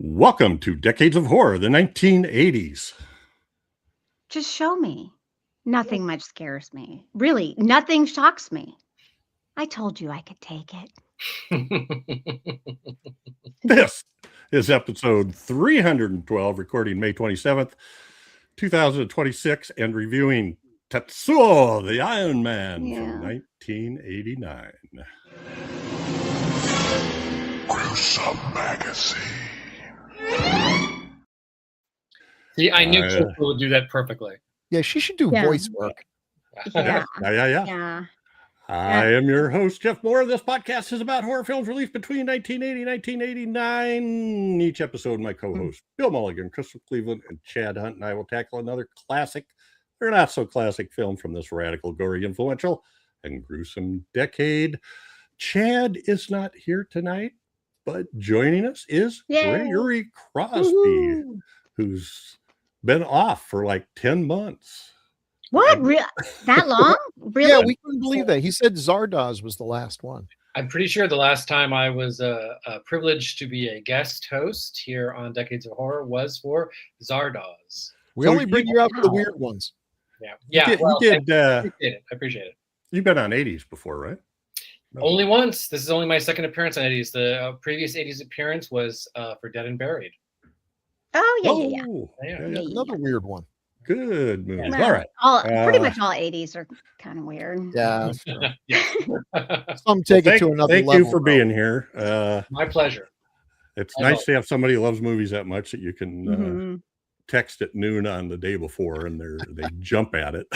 Welcome to Decades of Horror, the 1980s. Just show me. Nothing much scares me. Really, nothing shocks me. I told you I could take it. This is episode 312, recording May 27th, 2026, and reviewing TETSUO-THE IRON Man from 1989. Gruesome Magazine. See, I knew Kei would do that perfectly. Yeah, she should do voice work. Yeah. I am your host, Jeff Moore. This podcast is about horror films released between 1980 and 1989. Each episode, my co-hosts, Bill Mulligan, Crystal Cleveland, and Chad Hunt, and I will tackle another classic or not so classic film from this radical, gory, influential, and gruesome decade. Chad is not here tonight, but joining us is Gregory Crosby, who's been off for like 10 months. What? That long? Really? Yeah, we couldn't believe that. He said Zardoz was the last one. I'm pretty sure the last time I was privileged to be a guest host here on Decades of Horror was for Zardoz. We only bring you out for the weird ones. Yeah. I appreciate it. You've been on 80s before, right? No. Only once. This is only my second appearance on 80s. The previous 80s appearance was for Dead and Buried. Oh, yeah. Another weird one. Good movie. Well, all right. Pretty much all 80s are kind of weird. Yeah. Some take it to another level. Thank you for being here. My pleasure. It's nice to have somebody who loves movies that much that you can text at noon on the day before and they jump at it.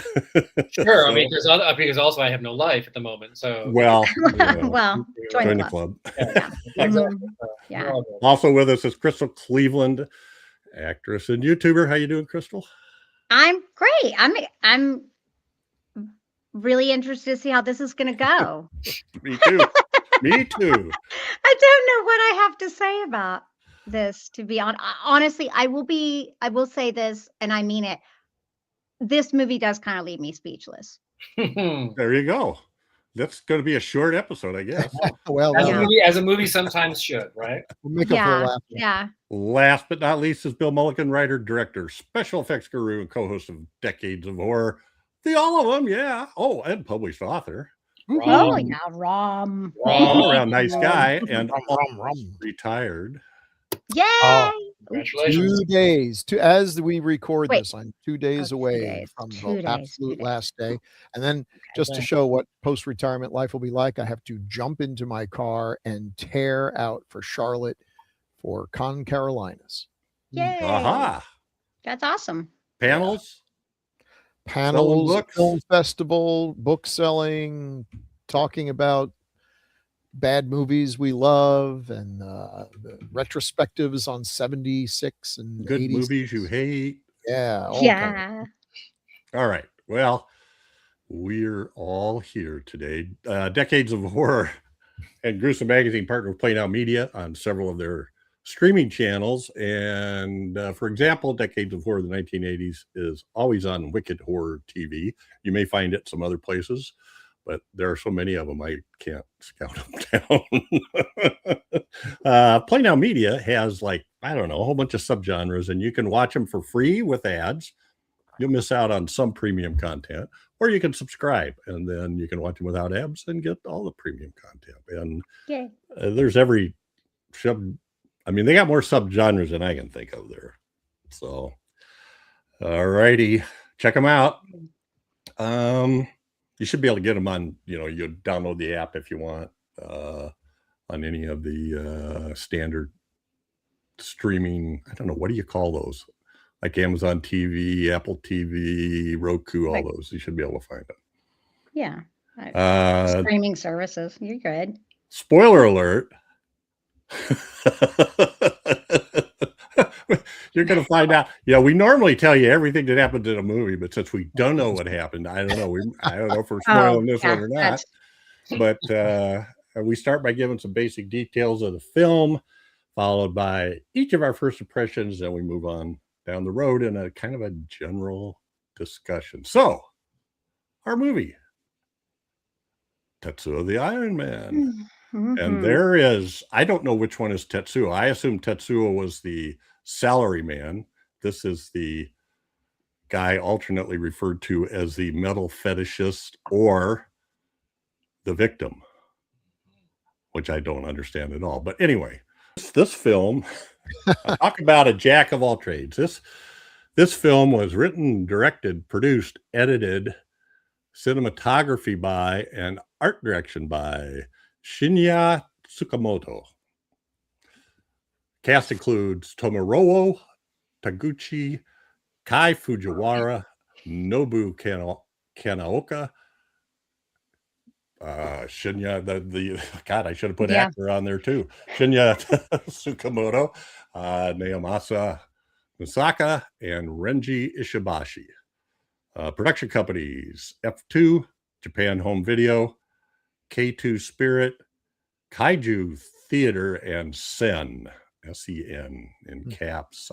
Sure. I mean, because also I have no life at the moment. So join the club. Yeah. Also with us is Crystal Cleveland, actress and YouTuber. How you doing, Crystal? I'm great. I'm really interested to see how this is going to go. Me too. Me too. I don't know what I have to say about this, to be honest. Honestly, I will say this, and I mean it. This movie does kind of leave me speechless. There you go. That's going to be a short episode, I guess. Well, as a movie sometimes should, right? We'll make up for laughter. Yeah. Last but not least is Bill Mulligan, writer, director, special effects guru, and co-host of Decades of Horror. All of them, yeah. Oh, and published author. Rom. All-around nice guy and retired. Yay! Congratulations. 2 days as we record this. I'm 2 days away from the absolute last day. And then just to show what post-retirement life will be like, I have to jump into my car and tear out for Charlotte for Con Carolinas. Yay! Aha! That's awesome. Panels, film festival, book selling, talking about bad movies we love, and retrospectives on 76 and good 80s. movies you hate. Yeah. All right. Well, we're all here today. Decades of Horror and Gruesome Magazine partner with Play Now Media on several of their streaming channels. And for example, Decades of Horror of the 1980s is always on Wicked Horror TV. You may find it some other places, but there are so many of them, I can't scout them down. Play Now Media has a whole bunch of subgenres, and you can watch them for free with ads. You'll miss out on some premium content, or you can subscribe, and then you can watch them without ads and get all the premium content. And there's every they got more subgenres than I can think of there. So, all righty, check them out. You should be able to get them on, you download the app if you want, on any of the standard streaming. I don't know. What do you call those? Like Amazon TV, Apple TV, Roku, all those. You should be able to find them. Yeah. Streaming services. You're good. Spoiler alert. You're going to find out. We normally tell you everything that happened in a movie, but since we don't know what happened, I don't know. I don't know if we're spoiling this one or not. But we start by giving some basic details of the film, followed by each of our first impressions, and we move on down the road in a kind of a general discussion. So, our movie, TETSUO-THE IRON Man. And there is, I don't know which one is Tetsuo. I assume Tetsuo was the salary man. This is the guy alternately referred to as the metal fetishist or the victim, which I don't understand at all. But anyway, this film, talk about a jack of all trades. This film was written, directed, produced, edited, cinematography by, and art direction by Shin'ya Tsukamoto. Cast includes Tomorowo, Taguchi, Kei Fujiwara, Nobu Kanaoka, Shin'ya, the God, I should have put actor on there too. Shin'ya Tsukamoto, Naomasa, Musaka, and Renji Ishibashi. Production companies: F2, Japan Home Video, K2 Spirit, Kaiju Theater, and Sen, S-E-N in caps.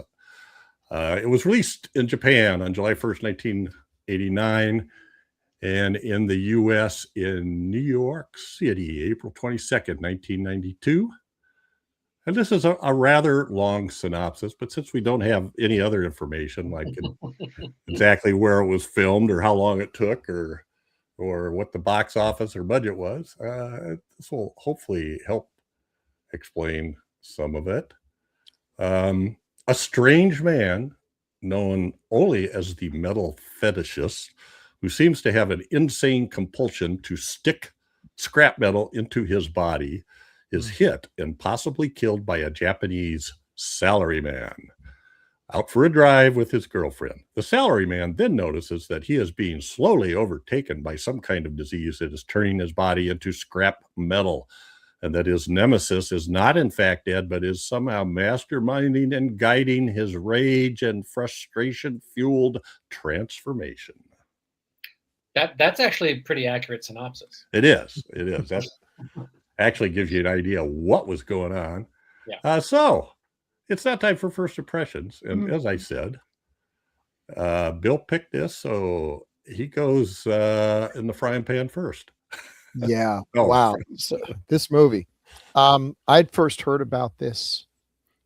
It was released in Japan on July 1st, 1989, and in the U.S. in New York City, April 22nd, 1992. And this is a rather long synopsis, but since we don't have any other information, like exactly where it was filmed or how long it took or what the box office or budget was, this will hopefully help explain some of it. A strange man known only as the Metal Fetishist, who seems to have an insane compulsion to stick scrap metal into his body, is hit and possibly killed by a Japanese salaryman out for a drive with his girlfriend. The salaryman then notices that he is being slowly overtaken by some kind of disease that is turning his body into scrap metal, and that his nemesis is not in fact dead, but is somehow masterminding and guiding his rage and frustration-fueled transformation. That's actually a pretty accurate synopsis. It is. That actually gives you an idea of what was going on. Yeah. So it's that time for first impressions. And as I said, Bill picked this, so he goes in the frying pan first. Yeah. Wow. So this movie, I'd first heard about this.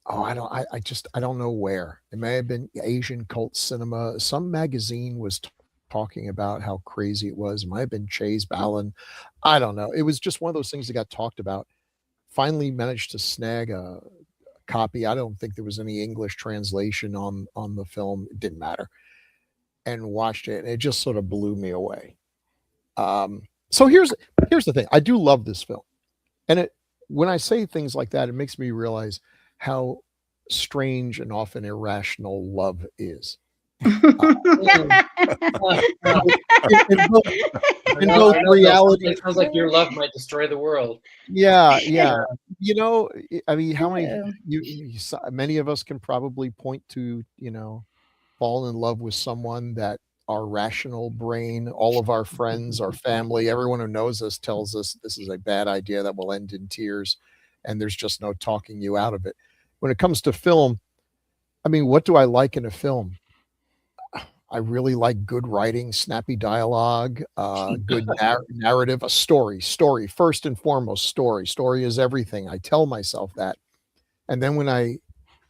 I don't know where. It may have been Asian Cult Cinema. Some magazine was talking about how crazy it was. It might have been Chase Ballon. I don't know. It was just one of those things that got talked about. Finally managed to snag a copy. I don't think there was any English translation on the film. It didn't matter. And watched it, and it just sort of blew me away. So here's the thing. I do love this film. And when I say things like that, it makes me realize how strange and often irrational love is. In both reality, it sounds like your love might destroy the world. Yeah. You know, I mean, how many many of us can probably point to, fall in love with someone that our rational brain, all of our friends, our family, everyone who knows us tells us this is a bad idea that will end in tears, and there's just no talking you out of it. When it comes to film, I mean, what do I like in a film? I really like good writing, snappy dialogue, good narrative, a story, first and foremost, story is everything. I tell myself that. And then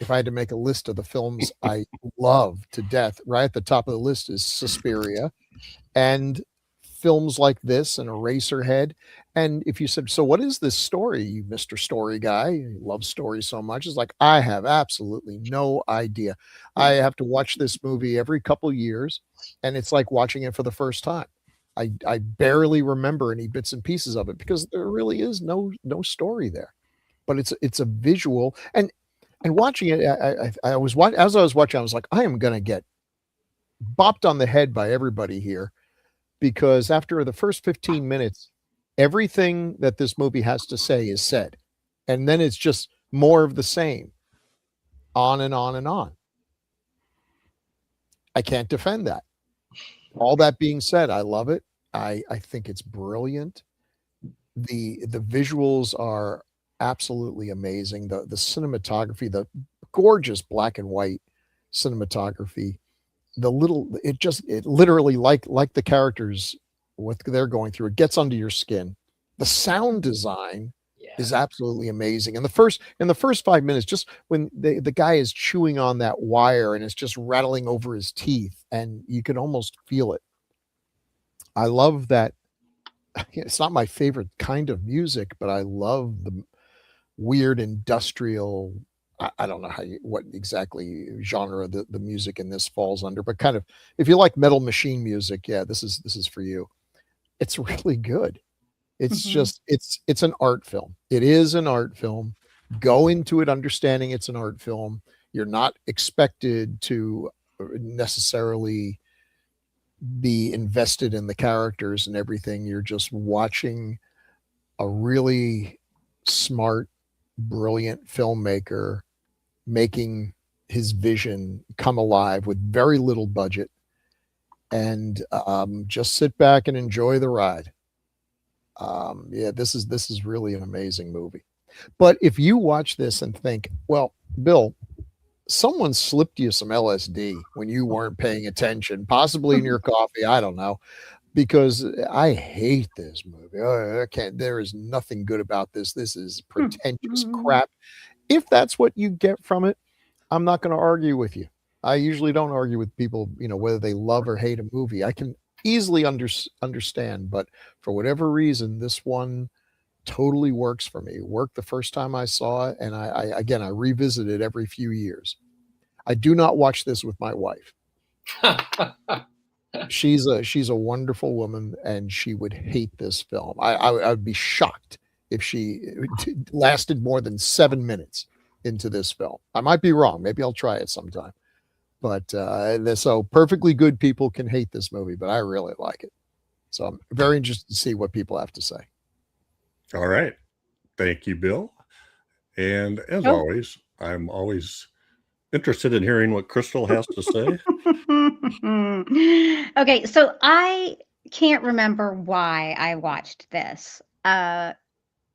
if I had to make a list of the films I love to death, right at the top of the list is Suspiria and films like this and Eraserhead. And if you said, so what is this story, you Mr. Story guy? You love stories so much. It's like, I have absolutely no idea. I have to watch this movie every couple years, and it's like watching it for the first time. I barely remember any bits and pieces of it because there really is no story there. But it's a visual, and watching it, as I was watching, I was like, I am gonna get bopped on the head by everybody here, because after the first 15 minutes, everything that this movie has to say is said, and then it's just more of the same, on and on and on. I can't defend that. All that being said, I love it. I think it's brilliant. The visuals are absolutely amazing. The cinematography, the gorgeous black and white cinematography, it literally, like the characters, what they're going through, it gets under your skin. The sound design is absolutely amazing. And in the first 5 minutes, just when the guy is chewing on that wire and it's just rattling over his teeth, and you can almost feel it. I love that. It's not my favorite kind of music, but I love the weird industrial. I don't know what exactly genre the music in this falls under, but kind of, if you like Metal Machine music, yeah, this is for you. It's really good. It's just it's an art film. It is an art film. Go into it understanding it's an art film. You're not expected to necessarily be invested in the characters and everything. You're just watching a really smart, brilliant filmmaker making his vision come alive with very little budget, and just sit back and enjoy the ride. Yeah, this is really an amazing movie. But if you watch this and think, well, Bill, someone slipped you some LSD when you weren't paying attention, possibly in your coffee, I don't know, because I hate this movie. I can't. There is nothing good about this. This is pretentious crap. If that's what you get from it, I'm not going to argue with you. I usually don't argue with people, whether they love or hate a movie. I can easily understand, but for whatever reason, this one totally works for me. It worked the first time I saw it, and I revisit it every few years. I do not watch this with my wife. She's a wonderful woman, and she would hate this film. I would be shocked if she lasted more than 7 minutes into this film. I might be wrong. Maybe I'll try it sometime. But so perfectly good people can hate this movie, but I really like it. So I'm very interested to see what people have to say. All right. Thank you, Bill. And as always, I'm always interested in hearing what Crystal has to say. Okay, so I can't remember why I watched this.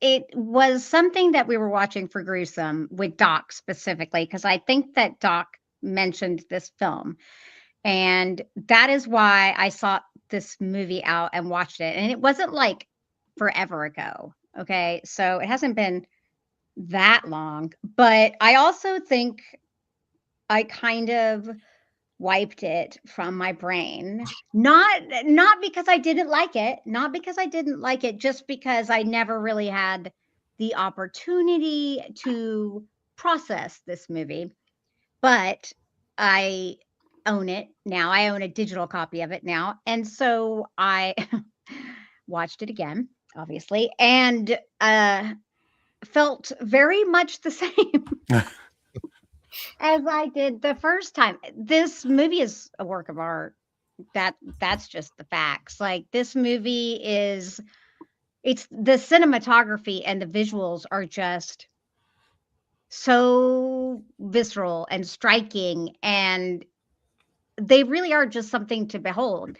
It was something that we were watching for Gruesome with Doc specifically, because I think that Doc mentioned this film. And that is why I sought this movie out and watched it. And it wasn't like forever ago. Okay, so it hasn't been that long. But I also think I kind of wiped it from my brain. Not because I didn't like it, just because I never really had the opportunity to process this movie. But I own it now. I own a digital copy of it now. And so I watched it again, obviously, and felt very much the same as I did the first time. This movie is a work of art. That's just the facts. Like, this movie it's the cinematography and the visuals are just so visceral and striking, and they really are just something to behold.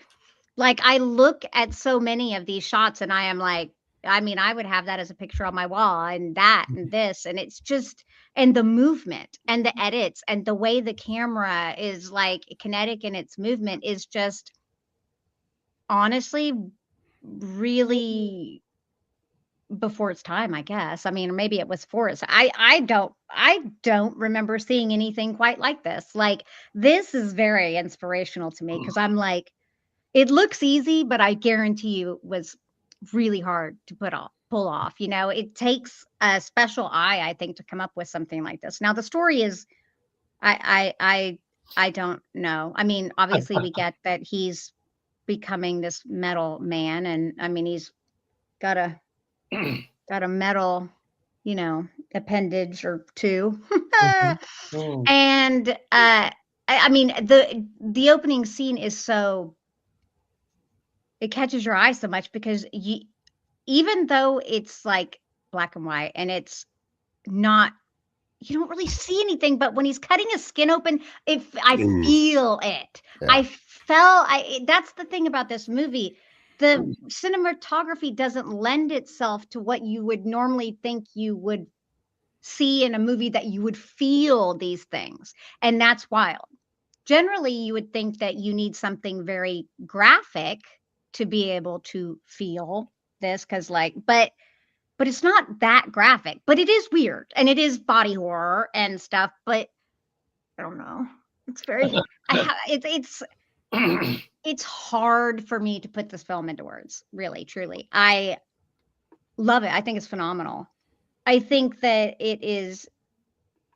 Like, I look at so many of these shots and I am like, I mean, I would have that as a picture on my wall, and that and this, and it's just, and the movement and the edits and the way the camera is like kinetic in its movement is just honestly really before its time, I guess. I mean, maybe it was for its. I don't remember seeing anything quite like this. Like, this is very inspirational to me, because I'm like, it looks easy, but I guarantee you it was really hard to pull off. It takes a special eye, I think, to come up with something like this. Now, the story is, I don't know. I mean, obviously we get that he's becoming this metal man, and I mean, he's got a metal, appendage or two. And I mean, the opening scene is so, it catches your eye so much, because even though it's like black and white and it's not, you don't really see anything, but when he's cutting his skin open, I feel it. Yeah. That's the thing about this movie. The cinematography doesn't lend itself to what you would normally think you would see in a movie, that you would feel these things. And that's wild. Generally, you would think that you need something very graphic to be able to feel this, but but it's not that graphic. But it is weird, and it is body horror and stuff. But I don't know. It's very. It's hard for me to put this film into words. Really, truly, I love it. I think it's phenomenal. I think that it is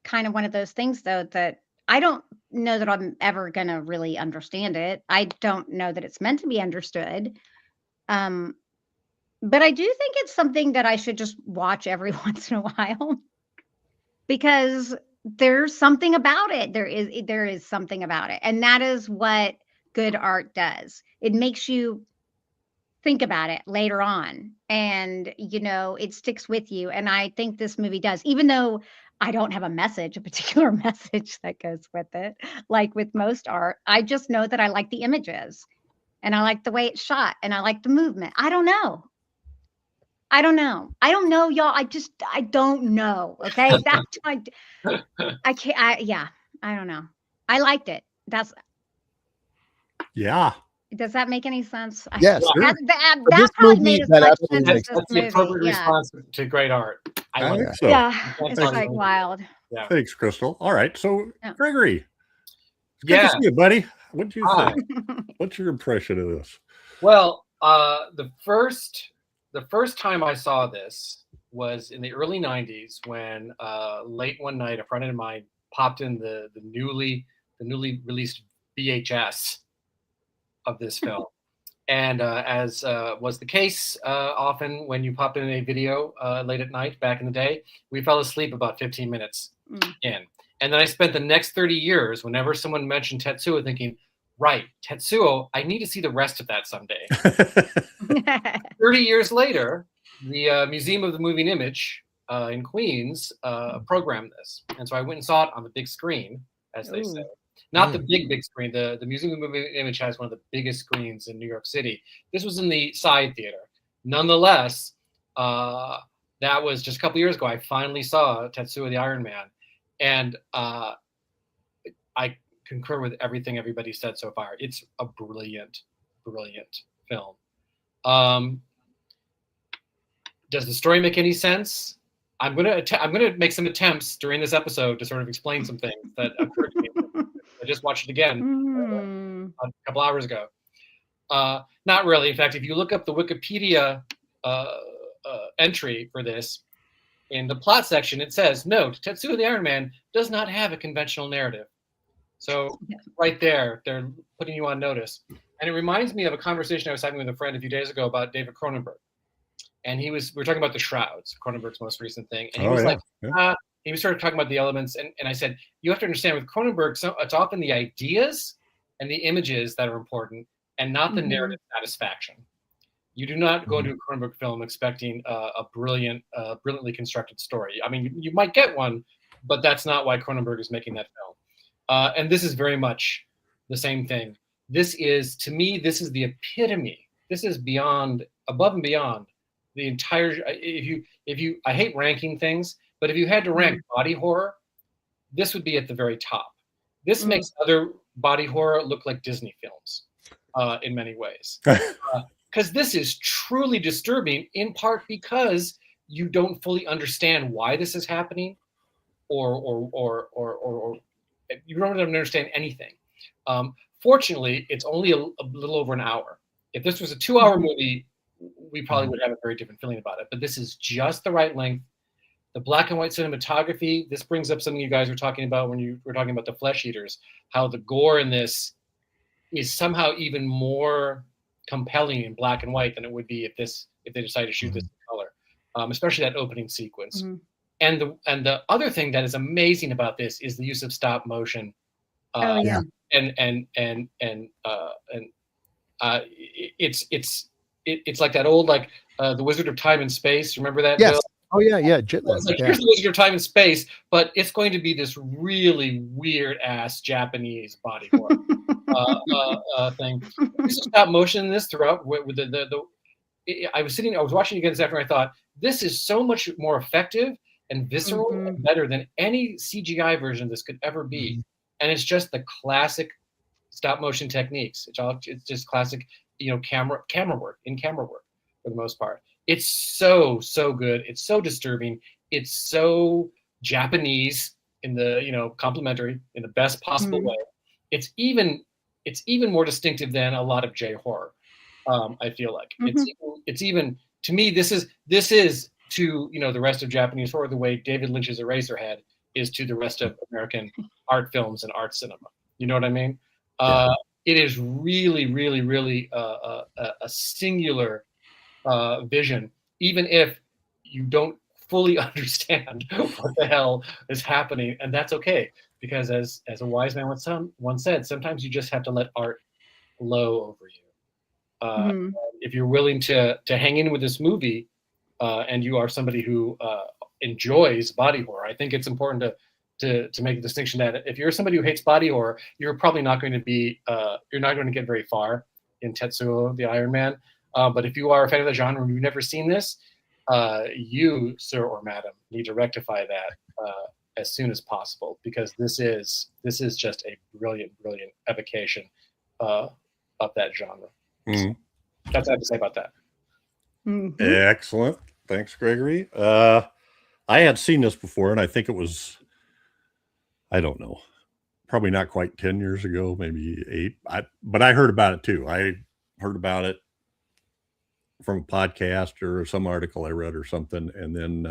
kind of one of those things, though, that I don't know that I'm ever going to really understand it. I don't know that it's meant to be understood. But I do think it's something that I should just watch every once in a while because there's something about it. There is something about it. And that is what good art does. It makes you think about it later on, and it sticks with you. And I think this movie does, even though I don't have a particular message that goes with it, like with most art. I just know that I like the images and I like the way it's shot and I like the movement. I don't know, y'all. I don't know. Okay. I can't, yeah, I don't know. I liked it. Yeah. Does that make any sense? Yes. That probably made as much sense as this That's the appropriate response to great art. I think so. Yeah, it's like wild. Yeah. Thanks, Crystal. All right. So, Gregory, it's good Yeah. to see you, buddy. What do you think? What's your impression of this? Well, the first time I saw this was in the early 90s when late one night a friend of mine popped in the newly released VHS of this film. And as was the case often when you pop in a video late at night back in the day, we fell asleep about 15 minutes in. And then I spent the next 30 years, whenever someone mentioned Tetsuo, thinking, right, Tetsuo, I need to see the rest of that someday. 30 years later, the Museum of the Moving Image in Queens programmed this. And so I went and saw it on the big screen, as they say. Not the big screen. The Museum of the Moving Image has one of the biggest screens in New York City. This was in the side theater. Nonetheless, that was just a couple years ago. I finally saw Tetsuo-The Iron Man. And I concur with everything everybody said so far. It's a brilliant, brilliant film. Does the story make any sense? I'm gonna make some attempts during this episode to sort of explain some things that occurred to me. I just watched it again a couple hours ago. Not really. In fact, if you look up the Wikipedia entry for this, in the plot section, it says, note, Tetsuo the Iron Man does not have a conventional narrative. So right there, they're putting you on notice. And it reminds me of a conversation I was having with a friend a few days ago about David Cronenberg. And we were talking about The Shrouds, Cronenberg's most recent thing. And he was he was sort of talking about the elements. And I said, you have to understand with Cronenberg, it's often the ideas and the images that are important and not the narrative satisfaction. You do not go into a Cronenberg film expecting a brilliantly constructed story. I mean, you might get one, but that's not why Cronenberg is making that film. And this is very much the same thing. This is, to me, this is the epitome. This is beyond, above and beyond the entire. If you, I hate ranking things, but if you had to rank body horror, this would be at the very top. This makes other body horror look like Disney films in many ways. Because this is truly disturbing, in part because you don't fully understand why this is happening, or you don't understand anything. Fortunately, it's only a little over an hour. If this was a 2-hour movie, we probably would have a very different feeling about it. But this is just the right length. The black and white cinematography, this brings up something you guys were talking about when you were talking about the Flesh Eaters, how the gore in this is somehow even more compelling in black and white than it would be if they decided to shoot this in color, especially that opening sequence. And the other thing that is amazing about this is the use of stop motion. It's like that old the Wizard of Time and Space. Remember that? Yes. Bill? Oh yeah. It's like, here's the Wizard of Time and Space, but it's going to be this really weird ass Japanese body horror thing. There's stop motion in this throughout. With I was watching it again this afternoon. I thought this is so much more effective and visceral and better than any CGI version of this could ever be. And it's just the classic stop motion techniques. It's just classic, camera work for the most part. It's so good. It's so disturbing. It's so Japanese in the complimentary in the best possible way. It's even more distinctive than a lot of J horror. I feel like it's even to me. This is to the rest of Japanese horror the way David Lynch's Eraserhead is to the rest of American art films and art cinema. You know what I mean? It is really, really, really a singular vision, even if you don't fully understand what the hell is happening, and that's okay, because as a wise man once said, sometimes you just have to let art blow over you. If you're willing to hang in with this movie, and you are somebody who enjoys body horror, I think it's important to make a distinction that if you're somebody who hates body horror, you're probably not going to be you're not going to get very far in Tetsuo the Iron Man. But if you are a fan of the genre and you've never seen this, you, sir or madam, need to rectify that as soon as possible, because this is just a brilliant evocation of that genre. So that's what I have to say about that. Excellent. Thanks, Gregory. I had seen this before, and I think it was, I don't know, probably not quite 10 years ago, maybe 8. But I heard about it too. I heard about it from a podcast or some article I read or something, and then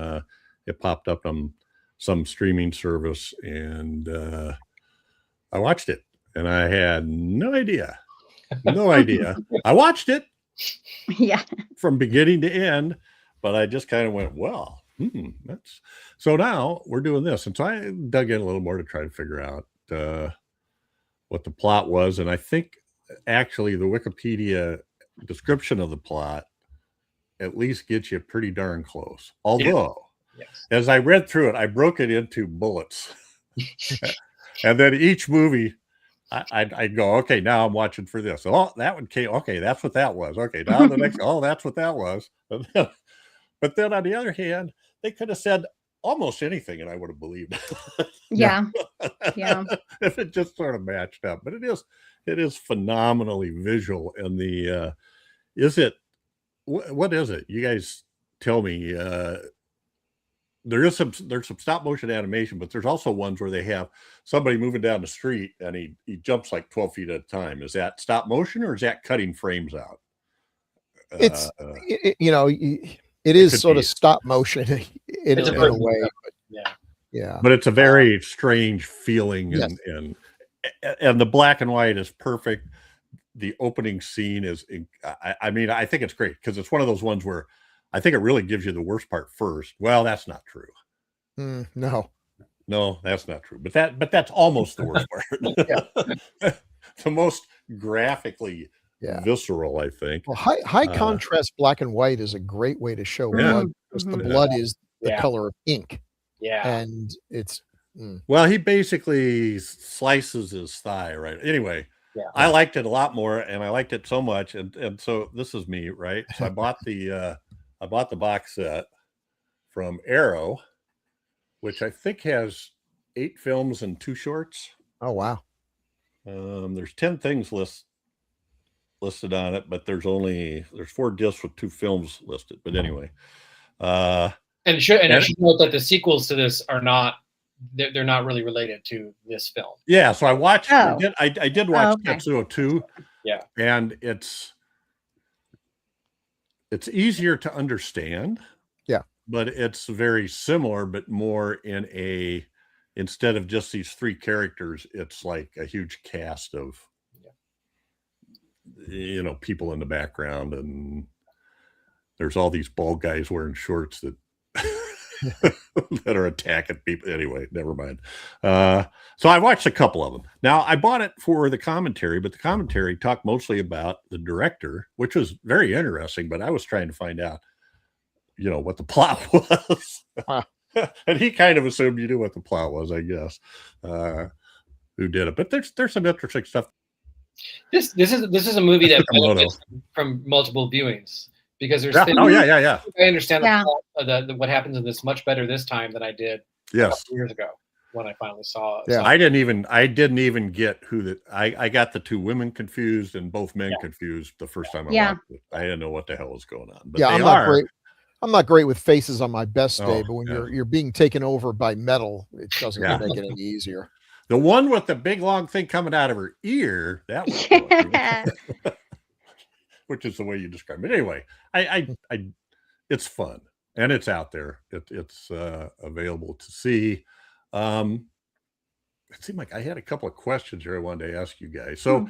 it popped up on some streaming service, and I watched it, and I had no idea. I watched it from beginning to end, but I just kind of went, well, that's so. Now we're doing this, and so I dug in a little more to try to figure out what the plot was, and I think actually the Wikipedia description of the plot at least gets you pretty darn close. Although, as I read through it, I broke it into bullets, and then each movie, I'd go, okay, now I'm watching for this. Oh, that one came. Okay, that's what that was. Okay, now the next. Oh, that's what that was. But then on the other hand, they could have said almost anything, and I would have believed. Yeah. If it just sort of matched up. But it is phenomenally visual. And the what is it? You guys tell me. There's some stop motion animation, but there's also ones where they have somebody moving down the street and he jumps like 12 feet at a time. Is that stop motion or is that cutting frames out? It's it is sort of stop motion in a way. But, but it's a very strange feeling, and the black and white is perfect. The opening scene is, I think it's great because it's one of those ones where I think it really gives you the worst part first. Well, that's not true. No, that's not true. But that's almost the worst part. The most graphically visceral, I think. Well, high contrast black and white is a great way to show blood, because the blood is the color of ink. And it's well, he basically slices his thigh, right? Anyway, I liked it a lot more, and I liked it so much, and so this is me, right? So I bought the box set from Arrow, which I think has 8 films and 2 shorts. Oh wow. There's 10 things listed on it, but there's 4 discs with 2 films listed. But anyway, and it should note that the sequels to this are not, they're not really related to this film. Yeah, so I watched. I did watch Tetsuo 2. Yeah, and it's easier to understand. Yeah, but it's very similar, but more in instead of just these 3 characters, it's like a huge cast of people in the background, and there's all these bald guys wearing shorts that that are attacking people. Anyway, never mind. So I watched a couple of them. Now I bought it for the commentary, but the commentary talked mostly about the director, which was very interesting, but I was trying to find out, what the plot was. And he kind of assumed you knew what the plot was, I guess, who did it. But there's some interesting stuff. This is a movie that benefits from multiple viewings, because there's things, I understand the plot, what happens in this much better this time than I did years ago when I finally saw it. I didn't even get I got the 2 women confused and both men confused the first time I watched it. I didn't know what the hell was going on. But I'm not great with faces on my best day, Oh, but when yeah. you're being taken over by metal, it doesn't Yeah. make it any easier. The one with the big long thing coming out of her ear, that was Yeah. which is the way you describe it. Anyway, I it's fun and it's out there. It's available to see. It seemed like I had a couple of questions here I wanted to ask you guys. So,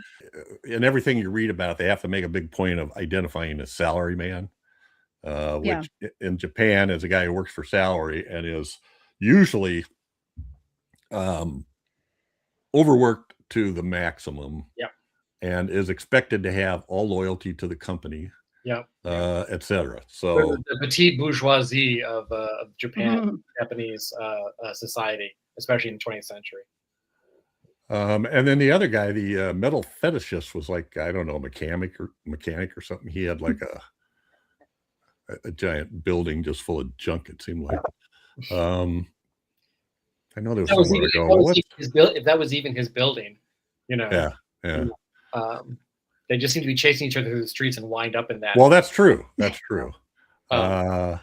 in everything you read about, they have to make a big point of identifying a salary man, which in Japan is a guy who works for salary and is usually overworked to the maximum. Yep. And is expected to have all loyalty to the company. Yep. Etc. So the petite bourgeoisie of Japan, Japanese society, especially in the 20th century. And then the other guy, the metal fetishist, was like, I don't know, mechanic or something. He had like a giant building just full of junk, it seemed like. I know there was somewhere to go. If that was even his building, you know. Yeah. You know, they just seem to be chasing each other through the streets and wind up in that. Well, that's true. That's true. So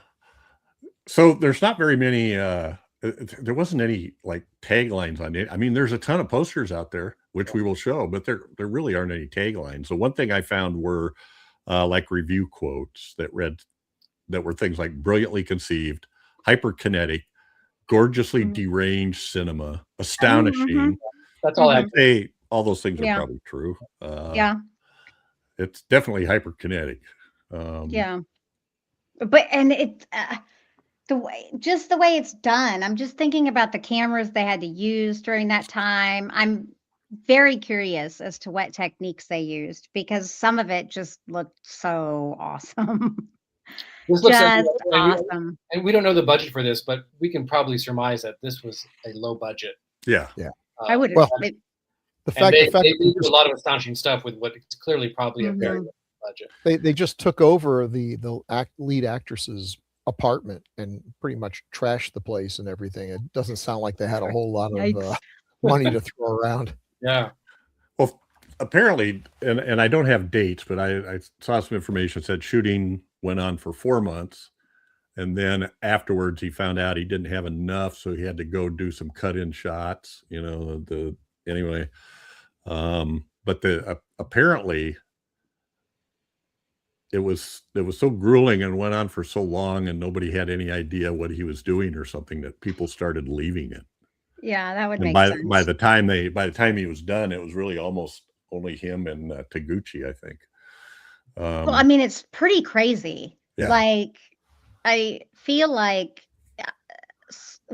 there's not very many. There wasn't any like taglines on it. I mean, there's a ton of posters out there, which we will show, but there really aren't any taglines. So one thing I found were like review quotes that were things like brilliantly conceived, hyperkinetic, gorgeously deranged cinema, astonishing. That's all I say. All those things are probably true. It's definitely hyperkinetic. But and it the way it's done. I'm just thinking about the cameras they had to use during that time. I'm very curious as to what techniques they used because some of it just looked so awesome. Awesome. And we don't know the budget for this, but we can probably surmise that this was a low budget. Yeah. I would. The fact they do a lot of astonishing stuff with what is clearly probably a very low budget. They just took over the lead actress's apartment and pretty much trashed the place and everything. It doesn't sound like they had a whole lot of money to throw around. Yeah. Well, apparently, and I don't have dates, but I saw some information that said shooting went on for 4 months. And then afterwards, he found out he didn't have enough, so he had to go do some cut-in shots. You know, anyway. But apparently it was so grueling and went on for so long, and nobody had any idea what he was doing or something that people started leaving it. Yeah, that would and make sense. By the time he was done, it was really almost only him and Taguchi, I think. Well, I mean, it's pretty crazy. Yeah. Like, I feel like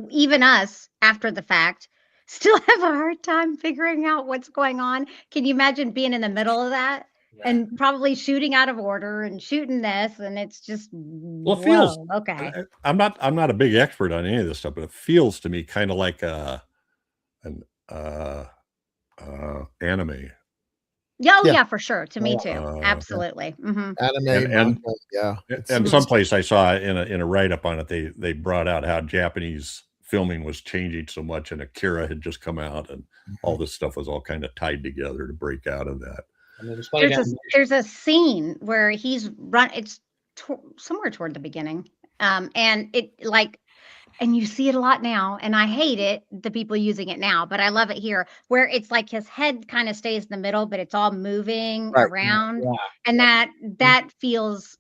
even us, after the fact, still have a hard time figuring out what's going on. Can you imagine being in the middle of that and probably shooting out of order and shooting this? And it's just, well, it feels okay. I'm not a big expert on any of this stuff, but it feels to me kind of like an anime. Yeah, for sure. To me too. Absolutely. Anime, and someplace I saw in a write-up on it, they brought out how Japanese filming was changing so much, and Akira had just come out, and all this stuff was all kind of tied together to break out of that. I mean, there's a scene where he's it's somewhere toward the beginning, and it and you see it a lot now, and I hate it, the people using it now, but I love it here, where it's like his head kind of stays in the middle, but it's all moving around, and that feels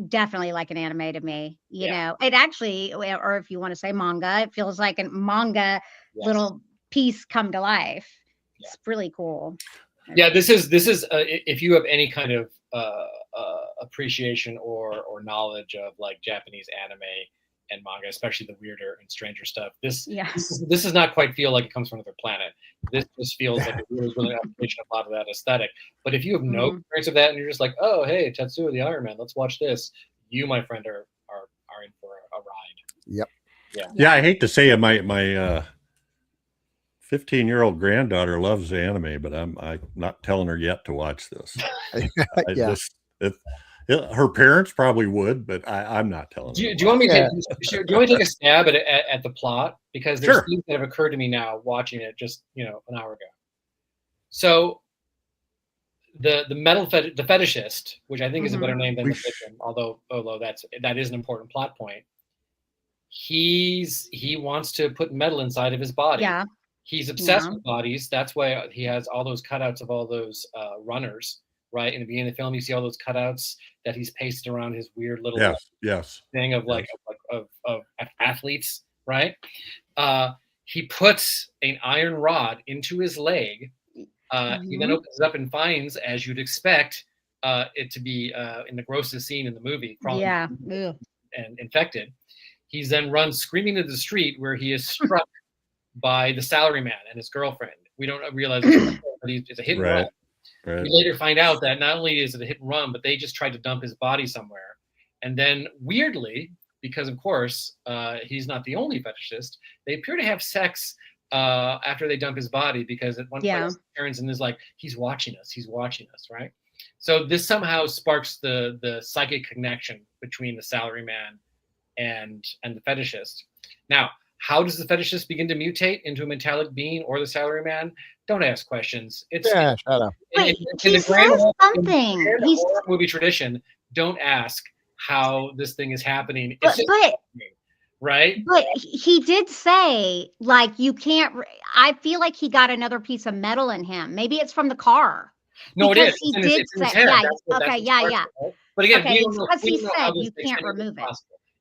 definitely like an anime to me. You know, it actually, or if you want to say manga, it feels like a manga little piece come to life. It's really cool. Yeah, this is if you have any kind of appreciation or knowledge of like Japanese anime and manga, especially the weirder and stranger stuff, this does not quite feel like it comes from another planet. This just feels like it was really an application of a lot of that aesthetic. But if you have no experience of that and you're just like, oh, hey, TETSUO-THE IRON MAN, let's watch this, you, my friend, are in for a ride. Yep. Yeah, I hate to say it, my 15-year-old granddaughter loves anime, but I'm not telling her yet to watch this. Her parents probably would, but I'm not telling her. Do you want me to take a stab at the plot? Because there's things that have occurred to me now watching it just an hour ago. So the fetishist, which I think is a better name than the victim, although that is an important plot point. He wants to put metal inside of his body. Yeah. He's obsessed with bodies. That's why he has all those cutouts of all those runners, right? In the beginning of the film, you see all those cutouts that he's pasted around his weird little thing of of athletes, right? He puts an iron rod into his leg. He then opens it up and finds, as you'd expect, it to be in the grossest scene in the movie, crawling and infected. He's then runs screaming into the street where he is struck by the salaryman and his girlfriend. We don't realize it's but it's a hit and run. Right. We later find out that not only is it a hit and run, but they just tried to dump his body somewhere. And then weirdly, because of course he's not the only fetishist, they appear to have sex after they dump his body, because at one point turns and is like, he's watching us, right? So this somehow sparks the psychic connection between the salaryman and the fetishist. Now, how does the fetishist begin to mutate into a metallic being or the salaryman? Don't ask questions. Shut up. Wait, he says something. In the horror movie tradition, don't ask how this thing is happening. But right? But he did say, like, you can't. I feel like he got another piece of metal in him. Maybe it's from the car. No, it is. He did say, yeah. But again, because he said you can't remove it.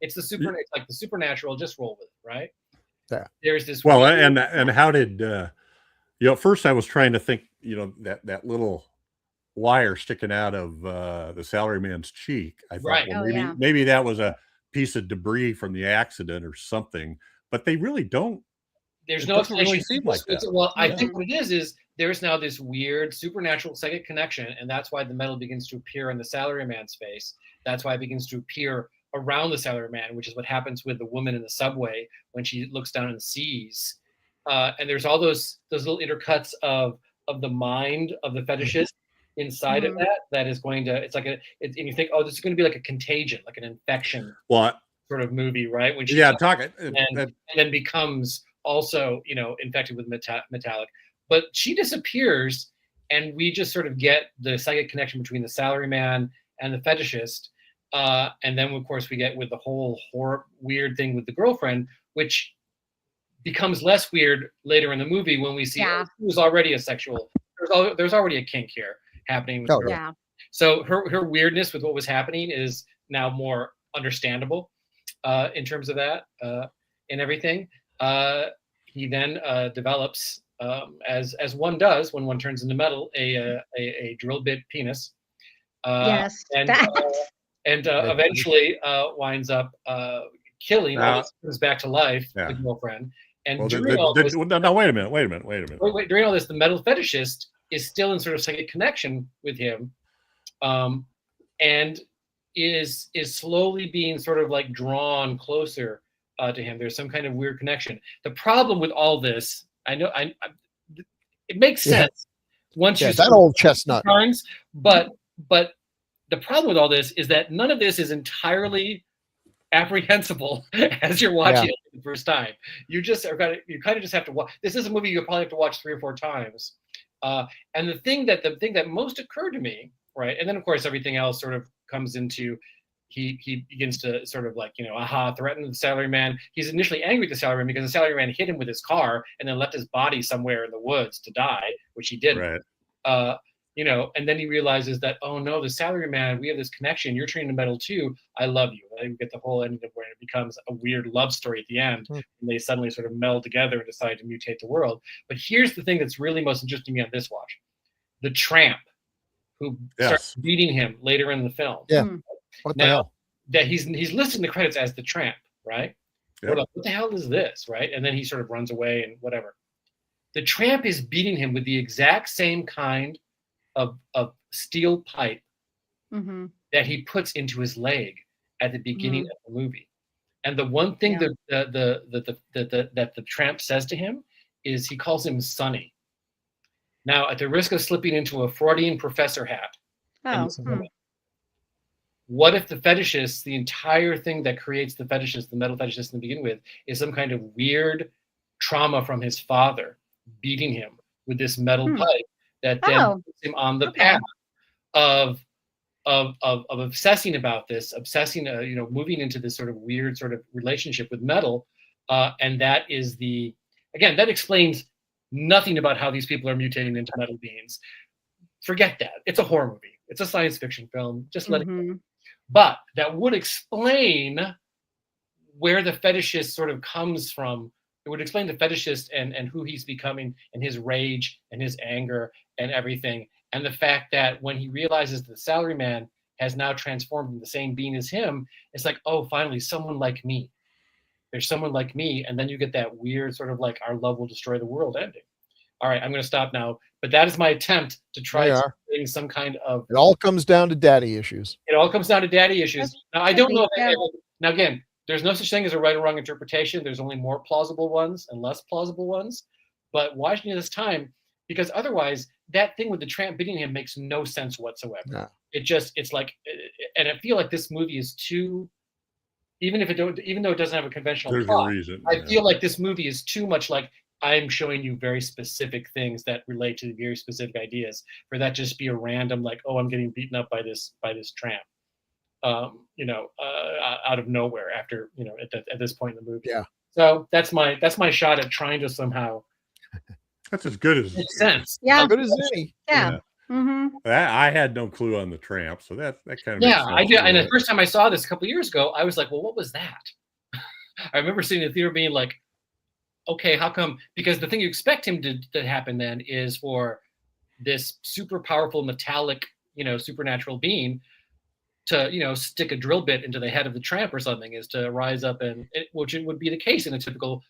It's it's like the supernatural. Just roll with it, right? Yeah. There's this. Well, and how did at first I was trying to think, that little wire sticking out of the salaryman's cheek. I thought, well, maybe that was a piece of debris from the accident or something, but they really don't. There's no explanation. Really seem like that. Well, I think what it is there's now this weird supernatural psychic connection, and that's why the metal begins to appear in the salaryman's face. That's why it begins to appear around the salaryman, which is what happens with the woman in the subway when she looks down and sees. And there's all those little intercuts of the mind of the fetishist inside of that is going to, it's like and you think, oh, this is going to be like a contagion, like an infection sort of movie, right? When she and then becomes also, infected with metallic. But she disappears, and we just sort of get the psychic connection between the salaryman and the fetishist. And then, of course, we get with the whole weird thing with the girlfriend, which becomes less weird later in the movie when we see it was already a sexual. There's already a kink here happening. So her weirdness with what was happening is now more understandable in terms of that and everything. He then develops, as one does when one turns into metal, a drill bit penis. And eventually winds up killing, comes back to life, the girlfriend. And during all this, now wait a minute. During all this, the metal fetishist is still in sort of psychic connection with him, and is slowly being sort of like drawn closer to him. There's some kind of weird connection. The problem with all this, it makes sense once you that old chestnut. But the problem with all this is that none of this is entirely apprehensible as you're watching it for the first time. You kind of just have to watch. This is a movie you'll probably have to watch 3 or 4 times. And the thing that most occurred to me, right, and then of course everything else sort of comes into. He begins to sort of like, threaten the salaryman. He's initially angry at the salaryman because the salaryman hit him with his car and then left his body somewhere in the woods to die, which he didn't. Right. And then he realizes that, oh no, the salaryman, we have this connection. You're trained in metal too. I love you. And you get the whole ending of where it becomes a weird love story at the end. And they suddenly sort of meld together and decide to mutate the world. But here's the thing that's really most interesting to me on this watch. The tramp who starts beating him later in the film. Yeah. What the hell? That he's listed in the credits as the tramp, right? Yep. What the hell is this, right? And then he sort of runs away and whatever. The tramp is beating him with the exact same kind of steel pipe that he puts into his leg at the beginning of the movie. And the one thing that the tramp says to him is he calls him Sonny. Now, at the risk of slipping into a Freudian professor hat, what if the fetishist, the entire thing that creates the fetishist, the metal fetishist to begin with, is some kind of weird trauma from his father beating him with this metal pipe that then puts him on the path of obsessing about this, moving into this sort of weird sort of relationship with metal, and that is that explains nothing about how these people are mutating into metal beings. Forget that. It's a horror movie. It's a science fiction film. Just let it go. But that would explain where the fetishist sort of comes from. It would explain the fetishist and who he's becoming and his rage and his anger and everything. And the fact that when he realizes that the salaryman has now transformed into the same being as him, it's like, oh, finally, someone like me. There's someone like me. And then you get that weird sort of like our love will destroy the world ending. All right, I'm going to stop now. But that is my attempt to try to bring some kind of... It all comes down to daddy issues. It all comes down to daddy issues. Now, I don't know. Now, again, there's no such thing as a right or wrong interpretation. There's only more plausible ones and less plausible ones. But watching it this time, because otherwise, that thing with the tramp beating him makes no sense whatsoever. No. It's like, and I feel like this movie is too... Even though it doesn't have a conventional plot, I feel like this movie is too much like, I'm showing you very specific things that relate to very specific ideas, for that just be a random like, oh, I'm getting beaten up by this tramp, out of nowhere after, at this point in the movie. Yeah. So that's my shot at trying to somehow. That's as good as makes sense. Yeah. As good as any. Yeah. Mm-hmm. I had no clue on the tramp, so that kind of I did. And the first time I saw this a couple of years ago, I was like, well, what was that? I remember sitting in the theater being like, okay, how come? Because the thing you expect him to happen then is for this super powerful metallic, supernatural being to, stick a drill bit into the head of the tramp or something, is to rise up which it would be the case in a typical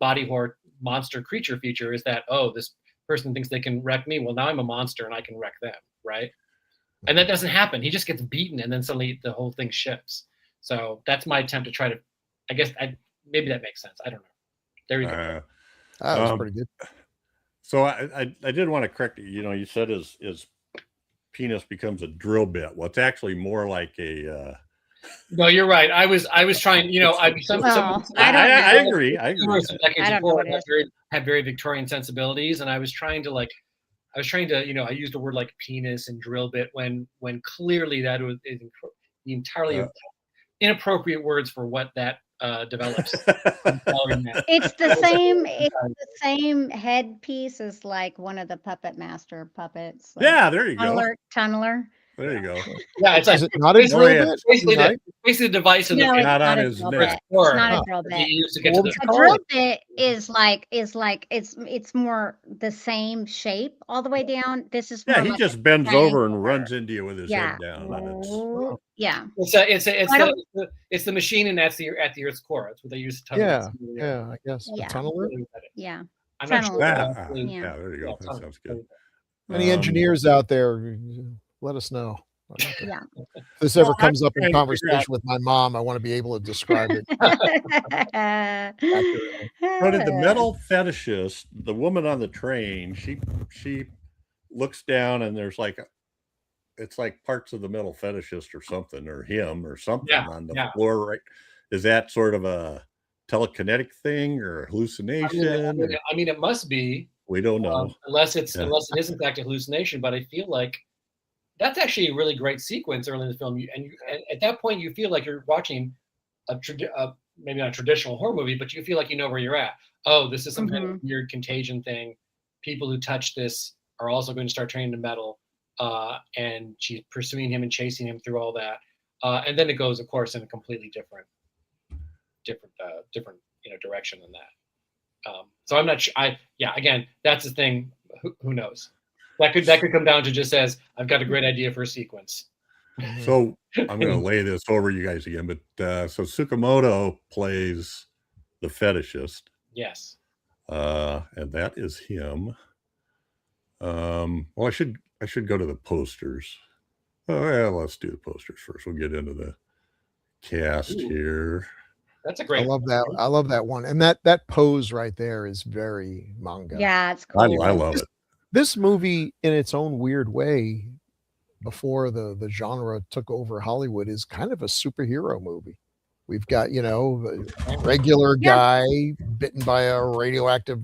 body horror monster creature feature, is that, oh, this person thinks they can wreck me. Well, now I'm a monster and I can wreck them, right? And that doesn't happen. He just gets beaten and then suddenly the whole thing shifts. So that's my attempt to try to, I guess, maybe that makes sense. I don't know. There you go. That was pretty good. So I did want to correct you. You said his penis becomes a drill bit. Well, it's actually more like a. No, you're right. I was trying. I agree. I don't know have very Victorian sensibilities, and I was trying to I used a word like penis and drill bit when clearly that was the entirely inappropriate words for what that develops. It's the same headpiece as like one of the Puppet Master puppets. Like there you go. Tunneler. There you go. Yeah, it's like, is it not a drill bit? Basically the device in not on his neck. It's not a drill bit. A drill bit is like it's more the same shape all the way down. This is more he like just bends over and runs into you with his head down. It's the machine, and that's at the Earth's core. That's what they use to tunnel. Yeah, I guess. Yeah. A tunneler? Yeah. I'm not sure. There you go. That sounds good. Any engineers out there, let us know. Yeah. If this ever comes up in conversation with my mom, I want to be able to describe it. So did the metal fetishist, the woman on the train, she looks down and there's it's like parts of the metal fetishist or something, or him or something on the floor, right? Is that sort of a telekinetic thing or hallucination? I mean, it must be. We don't know. Unless it is in fact a hallucination, but I feel like that's actually a really great sequence early in the film. And at that point, you feel like you're watching maybe not a traditional horror movie, but you feel like you know where you're at. Oh, this is some kind of weird contagion thing. People who touch this are also going to start turning to metal. And she's pursuing him and chasing him through all that. And then it goes, of course, in a completely different direction than that. So I'm not sure. Again, that's the thing. Who knows? That could come down to just as I've got a great idea for a sequence. So I'm going to lay this over you guys again, but so Tsukamoto plays the fetishist. Yes. And that is him. Well, I should go to the posters. Oh, yeah, let's do the posters first. We'll get into the cast here. That's a great. I love that one, and that pose right there is very manga. Yeah, it's cool. I love it. This movie, in its own weird way, before the genre took over Hollywood, is kind of a superhero movie. We've got a regular guy bitten by a radioactive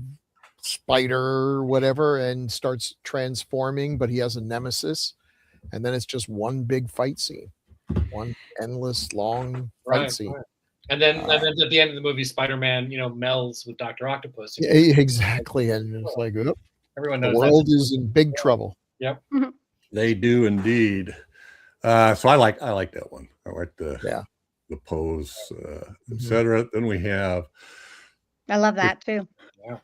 spider or whatever and starts transforming, but he has a nemesis. and then it's just one big fight scene, one endless long fight scene. Right. And then at the end of the movie, Spider-Man, melds with Dr. Octopus. Exactly, and it's like, oh, everyone the knows world is in big trouble. Yep. They do indeed. So I like that one. I like the pose, etc. Then we have. I love that too. Yeah.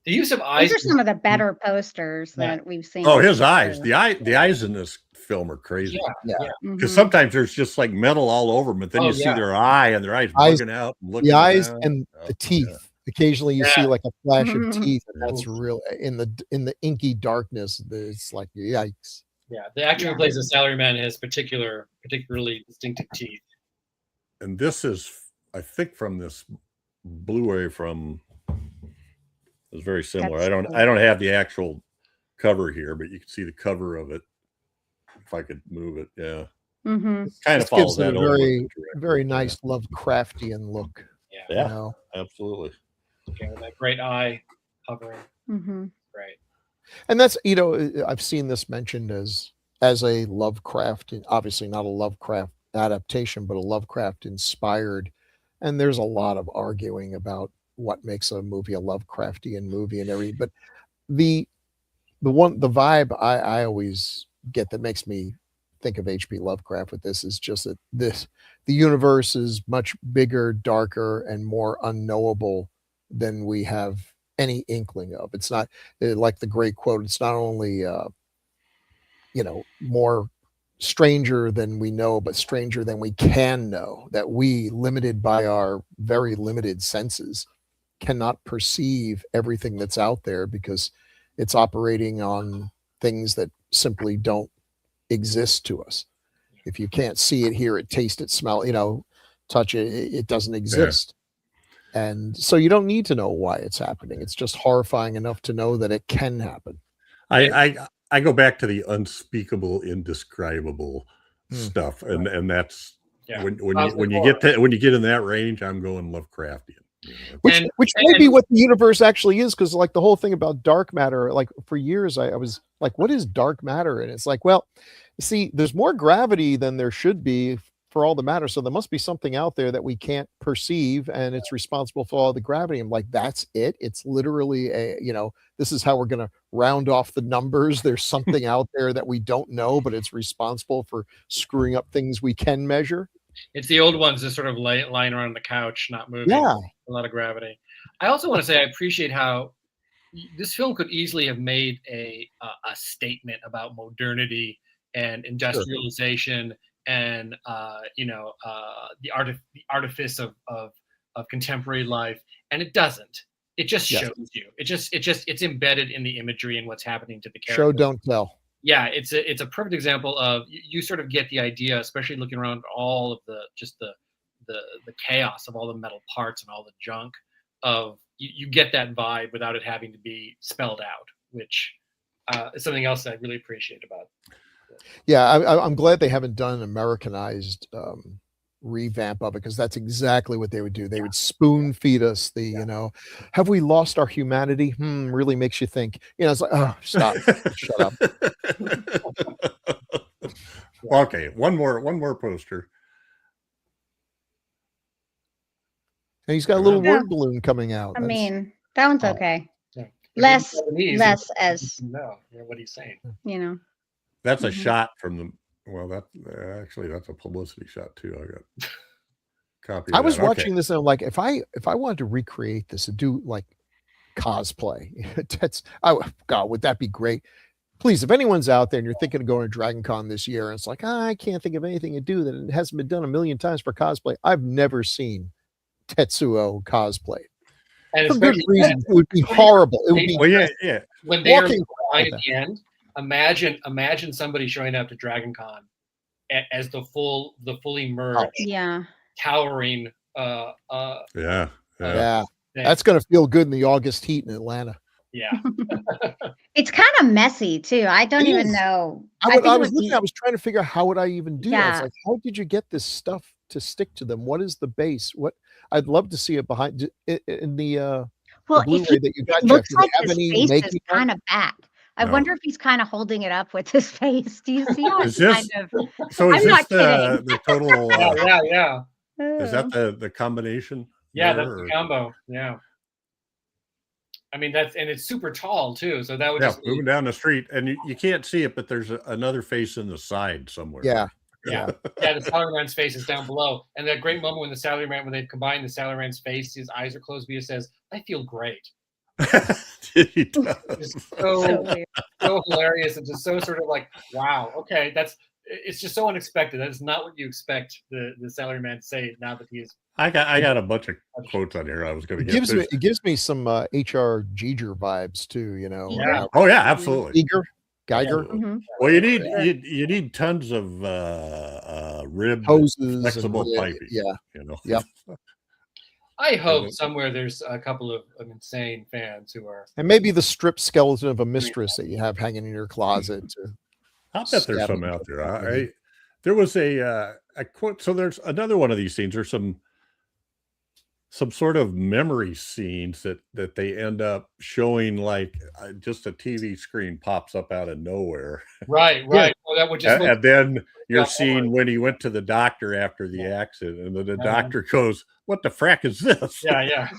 The use of eyes. These are some of the better posters that we've seen. Oh, his eyes. The eyes in this film are crazy. Yeah. Because sometimes there's just like metal all over them, but then you see their eye and their eyes bugging out and looking. The eyes down. and the teeth. Yeah. Occasionally you see like a flash of teeth, and that's real in the inky darkness. It's like yikes. Yeah, the actor who plays the salaryman has particularly distinctive teeth. And this is, I think, from this Blu-ray from. It's very similar. I don't have the actual cover here, but you can see the cover of it. If I could move it, yeah. Mm-hmm. It kind of follows that a very nice Lovecraftian look. Yeah, absolutely. Okay, with that great eye hovering. Mm-hmm. Right. And that's, I've seen this mentioned as a Lovecraft, obviously not a Lovecraft adaptation, but a Lovecraft inspired. And there's a lot of arguing about what makes a movie a Lovecraftian movie and everything. But the vibe I always get that makes me think of H.P. Lovecraft with this is just that the universe is much bigger, darker, and more unknowable than we have any inkling of. It's not like the great quote. It's not only, more stranger than we know, but stranger than we can know, that we, limited by our very limited senses, cannot perceive everything that's out there because it's operating on things that simply don't exist to us. If you can't see it, hear it, taste it, smell, touch it, it doesn't exist. And so you don't need to know why it's happening. It's just horrifying enough to know that it can happen. I go back to the unspeakable, indescribable stuff, and that's when you get in that range, I'm going Lovecraftian. Which may be what the universe actually is, because like the whole thing about dark matter, like for years I was like, what is dark matter? And it's like, well, see, there's more gravity than there should be for all the matter, so there must be something out there that we can't perceive, and it's responsible for all the gravity. I'm like, that's it. It's literally this is how we're going to round off the numbers. There's something out there that we don't know, but it's responsible for screwing up things we can measure. It's the old ones just sort of lying around on the couch, not moving. Yeah. A lot of gravity. I also want to say I appreciate how this film could easily have made a statement about modernity and industrialization and the artifice of contemporary life, and it doesn't. It just shows you. It's embedded in the imagery and what's happening to the character. Show, don't tell. Yeah, it's a perfect example of you sort of get the idea, especially looking around all of the chaos of all the metal parts and all the junk. Of you get that vibe without it having to be spelled out, which is something else that I really appreciate about it. Yeah, I'm glad they haven't done an Americanized revamp of it, because that's exactly what they would do. They would spoon feed us have we lost our humanity? Really makes you think. It's like, oh, stop, shut up. Okay, one more poster. And he's got a little word balloon coming out. I mean, that one's okay. Yeah. Less as what he's saying. That's a shot from the. Well, that's a publicity shot too. I got copy. I was watching this and I'm like, if I wanted to recreate this and do like cosplay, God, would that be great? Please, if anyone's out there and you're thinking of going to Dragon Con this year, and it's like, I can't think of anything to do that it hasn't been done a million times for cosplay. I've never seen Tetsuo cosplay. And for good reason. It would be horrible. It would be when they are at the end. Imagine somebody showing up to Dragon Con as the fully merged, towering. That's going to feel good in the August heat in Atlanta. Yeah, it's kind of messy too. I don't even know. I was trying to figure out how would I even do that. It's like, how did you get this stuff to stick to them? What is the base? What I'd love to see it behind in the Blu-ray that you got. Looks like his face is kind of back. I No. wonder if he's kind of holding it up with his face. Do you see how Is it's kind this of? so? Is I'm this not kidding. the total? Yeah. Is that the combination? Yeah, there, that's the or- combo. Yeah. I mean, and it's super tall too. So that would Yeah, just be, moving down the street, and you can't see it, but there's another face in the side somewhere. Yeah. yeah. The Salaryman's face is down below. And that great moment when the Salaryman, when they combine the Salaryman's face, his eyes are closed, but he says, "I feel great." He does. It's So so weird. so hilarious and just so sort of like, wow, okay, it's just so unexpected. That is not what you expect the Salaryman to say now that he is. I got a bunch of quotes on here I was going to get. It gives me some HR Giger vibes too, you know. Yeah. Oh yeah, absolutely. Geiger, Mhm. Well, you need tons of ribbed hoses, flexible and piping. yeah. You know. Yep. I hope somewhere there's a couple of insane fans who are. And maybe the stripped skeleton of a mistress that you have hanging in your closet. I'll bet there's some out there. There was a quote. So there's another one of these scenes. There's some sort of memory scenes that they end up showing, like just a TV screen pops up out of nowhere. Right. Well, that would just. And then you're seeing when he went to the doctor after the accident, and then the doctor goes, "What the frack is this?" Yeah.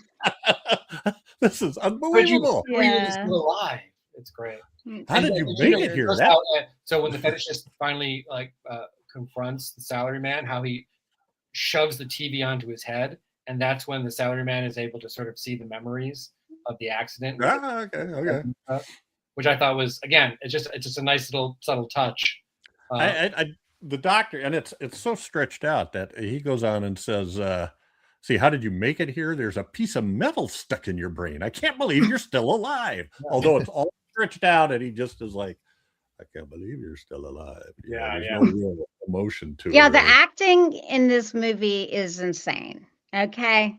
This is unbelievable. You're still alive. It's great. How did you make it here? So when the fetishist finally confronts the Salaryman, how he shoves the TV onto his head, and that's when the Salaryman is able to sort of see the memories of the accident. Okay. Which I thought was, again, it's just a nice little subtle touch. The doctor, and it's so stretched out that he goes on and says, "See, how did you make it here? There's a piece of metal stuck in your brain. I can't believe you're still alive." Although it's all stretched out, and he just is like, "I can't believe you're still alive." There's no real emotion to it. Yeah, the acting in this movie is insane. Okay,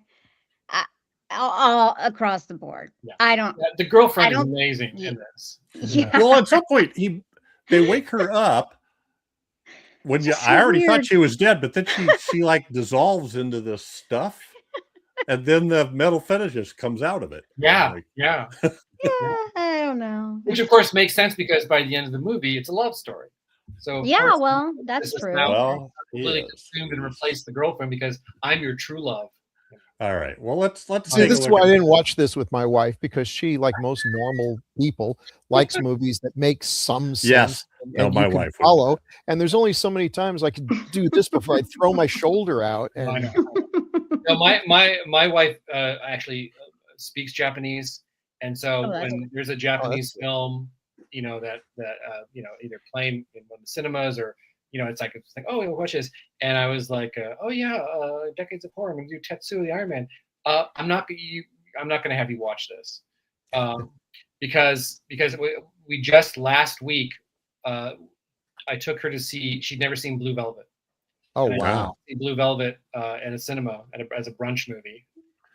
all across the board. Yeah. The girlfriend is amazing in this. Yeah. Well, at some point they wake her up. I already thought she was dead, but then she like dissolves into this stuff, and then the metal fetishist comes out of it. Yeah. I don't know. Which of course makes sense because by the end of the movie, it's a love story. So well, that's true. Now completely consumed and replaced the girlfriend because I'm your true love. All right. Well, let's see. This is why I didn't watch this with my wife, because she, like most normal people, likes movies that make some sense. Yes. And my you can wife follow. And there's only so many times I could do this before I throw my shoulder out. And I know. No, my wife actually speaks Japanese, and so when there's a Japanese film, that either playing in one of the cinemas or it's like oh, we'll watch this, and I was like, Decades of Horror, I'm gonna do TETSUO the Iron Man. I'm not gonna have you watch this, because we just last week I took her to see. She'd never seen Blue Velvet. Oh wow! Blue Velvet at a cinema as a brunch movie,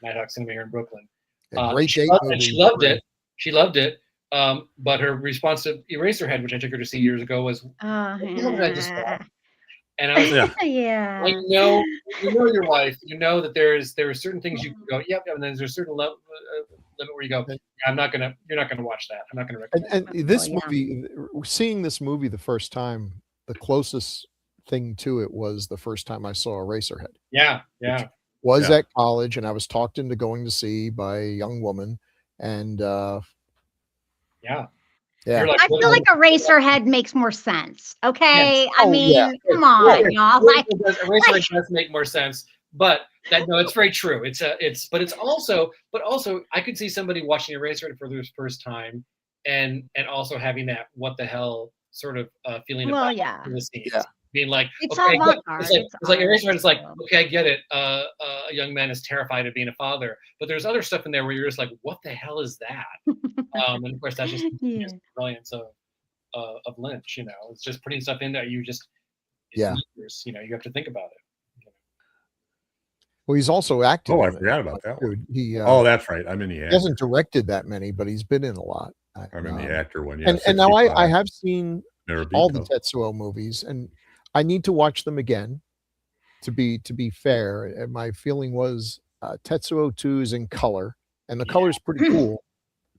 Nighthawk Cinema here in Brooklyn. Great date movie. And she loved it. She loved it. But her response to Eraserhead, which I took her to see years ago, was, "What did I just watch?" And I was like, "Yeah, I know, your wife. You know that there are certain things you can go, yep, and then there's a certain limit where you go, you're not gonna watch that. I'm not gonna recommend." And this movie, seeing this movie the first time, the closest thing to it was the first time I saw Eraserhead. Yeah. Was at college, and I was talked into going to see by a young woman, and yeah. I feel like Eraserhead makes more sense. Okay, I mean, come on, y'all. Eraserhead does make more sense, but it's very true. But also I could see somebody watching Eraserhead for the first time, and also having that what the hell sort of feeling about the scenes. Yeah. Being like, it's okay, avant-garde. It's like Eraserhead is like, okay, I get it. A young man is terrified of being a father, but there's other stuff in there where you're just like, what the hell is that? And of course, that's just the brilliance of Lynch. It's just putting stuff in there. You just years, you have to think about it. Well, he's also acted. Oh, I forgot about that one. That's right. I'm in the actor. He hasn't directed that many, but he's been in a lot. I'm in the actor one. Yeah, and now I have seen all the Tetsuo movies, and I need to watch them again to be fair. And my feeling was Tetsuo 2 is in color, and the color is pretty cool,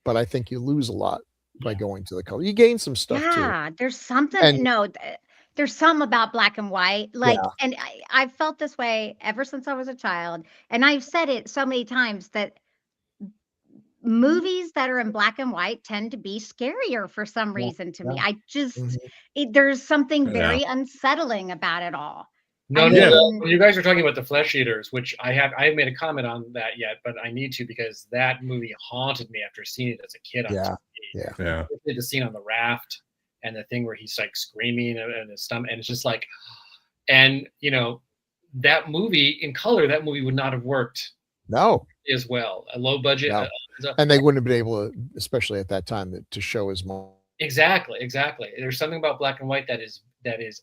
but I think you lose a lot by going to the color. You gain some stuff too. Yeah, there's something. And- There's something about black and white. Like, Yeah. and I've felt this way ever since I was a child. And I've said it so many times that movies that are in black and white tend to be scarier for some reason to me. I just, there's something very unsettling about it all. No, I no, mean- when you guys are talking about the Flesh Eaters, which I haven't made a comment on that yet, but I need to because that movie haunted me after seeing it as a kid on TV. Yeah. The scene on the raft and the thing where he's like screaming and his stomach, and it's just like, and you know, that movie in color, that movie would not have worked. No. As well, a low budget, No. And they wouldn't have been able to, especially at that time, to show as much. Exactly. There's something about black and white that is,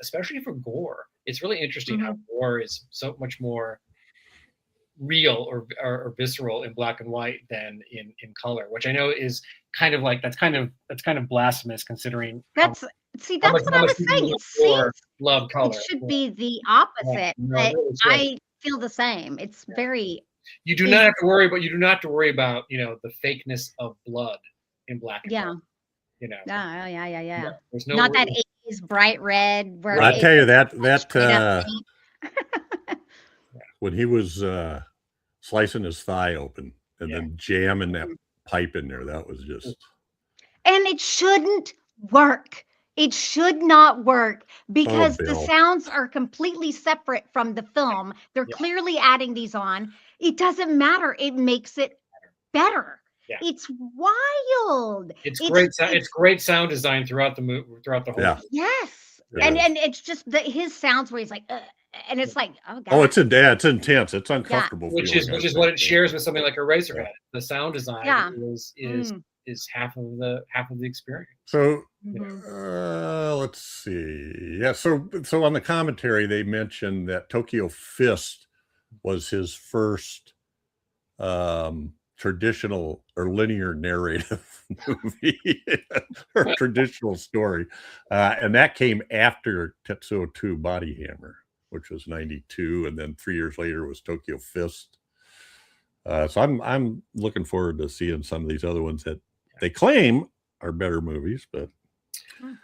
especially for gore. It's really interesting how gore is so much more real or visceral in black and white than in color, which I know is kind of like that's kind of blasphemous considering. That's what I was saying. Love color. It should be the opposite, but I feel the same. It's very. You do not have to worry about the fakeness of blood in black and white. You know. Yeah. There's no not that 80s bright red. Where I tell you that when he was slicing his thigh open and then jamming that pipe in there, that was just. And it shouldn't work. It should not work because the sounds are completely separate from the film. They're clearly adding these on. It doesn't matter. It makes it better. Yeah. It's wild. It's great. It's great sound design throughout the movie, throughout the whole. Yeah. Yes. Yeah. And it's just his sounds where he's like, and it's like, oh god. Oh, it's intense. It's uncomfortable. Which is what it shares with something like Eraserhead. The sound design is half of the experience. So let's see. Yeah. So on the commentary, they mentioned that Tokyo Fist was his first traditional or linear narrative movie or traditional story. And that came after Tetsuo-2 Body Hammer, which was 92. And then 3 years later was Tokyo Fist. So I'm looking forward to seeing some of these other ones that they claim are better movies, but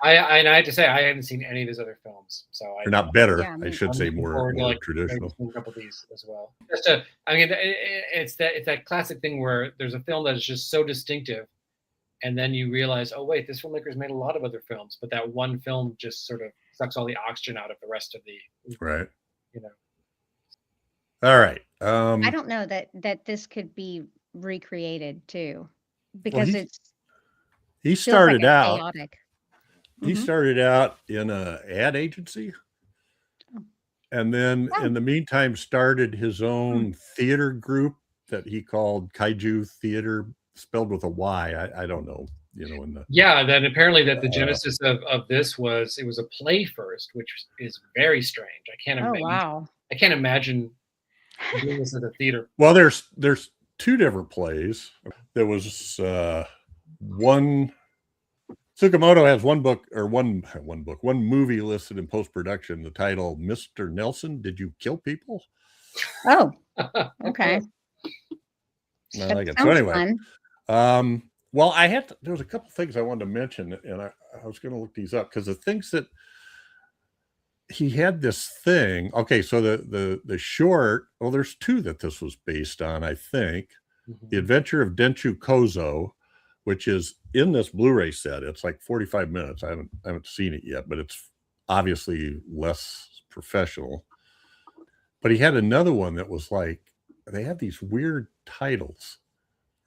I have to say I haven't seen any of his other films, so they're not better. I should say more traditional. A couple of these as well. It's that classic thing where there's a film that is just so distinctive, and then you realize, oh wait, this filmmaker's made a lot of other films, but that one film just sort of sucks all the oxygen out of the rest of the. Right. You know. All right. I don't know that this could be recreated too, because he started out. Chaotic. He started out in an ad agency, and then in the meantime started his own theater group that he called Kaiju Theater, spelled with a Y. I don't know, then apparently that the genesis of this was it was a play first, which is very strange. I can't imagine. Wow. I can't imagine doing this at a theater. Well, there's two different plays. There was one. Tsukamoto has one movie listed in post-production, the title Mr. Nelson, Did You Kill People? Oh, okay. I like it. So anyway, well, there was a couple things I wanted to mention, and I was going to look these up because the things that he had this thing. Okay, so the short, well, there's two that this was based on, I think. The Adventure of Denshu Kozo, which is in this Blu-ray set. It's like 45 minutes. I haven't seen it yet, but it's obviously less professional. But he had another one that was like, they have these weird titles.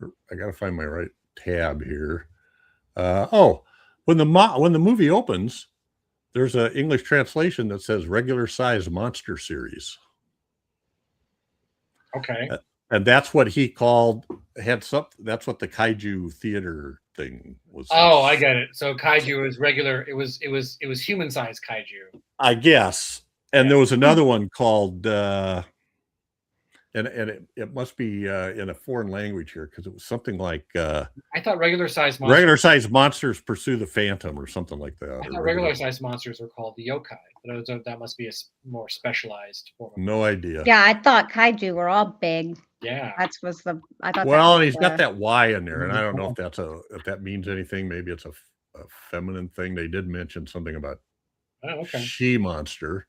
I got to find my right tab here. When the movie opens, there's an English translation that says regular size monster series. Okay. And that's what he called that's what the Kaiju theater thing was. Oh, I get it. So Kaiju is regular. It was human sized Kaiju, I guess. And there was another one called and it must be in a foreign language here, because it was something like I thought regular size monsters. Regular size monsters pursue the phantom, or something like that. I thought regular size monsters are called the yokai. That must be a more specialized form. No idea. Yeah, I thought kaiju were all big. Yeah, I thought. Well, and he's got that Y in there, and I don't know if that means anything. Maybe it's a feminine thing. They did mention something about she monster.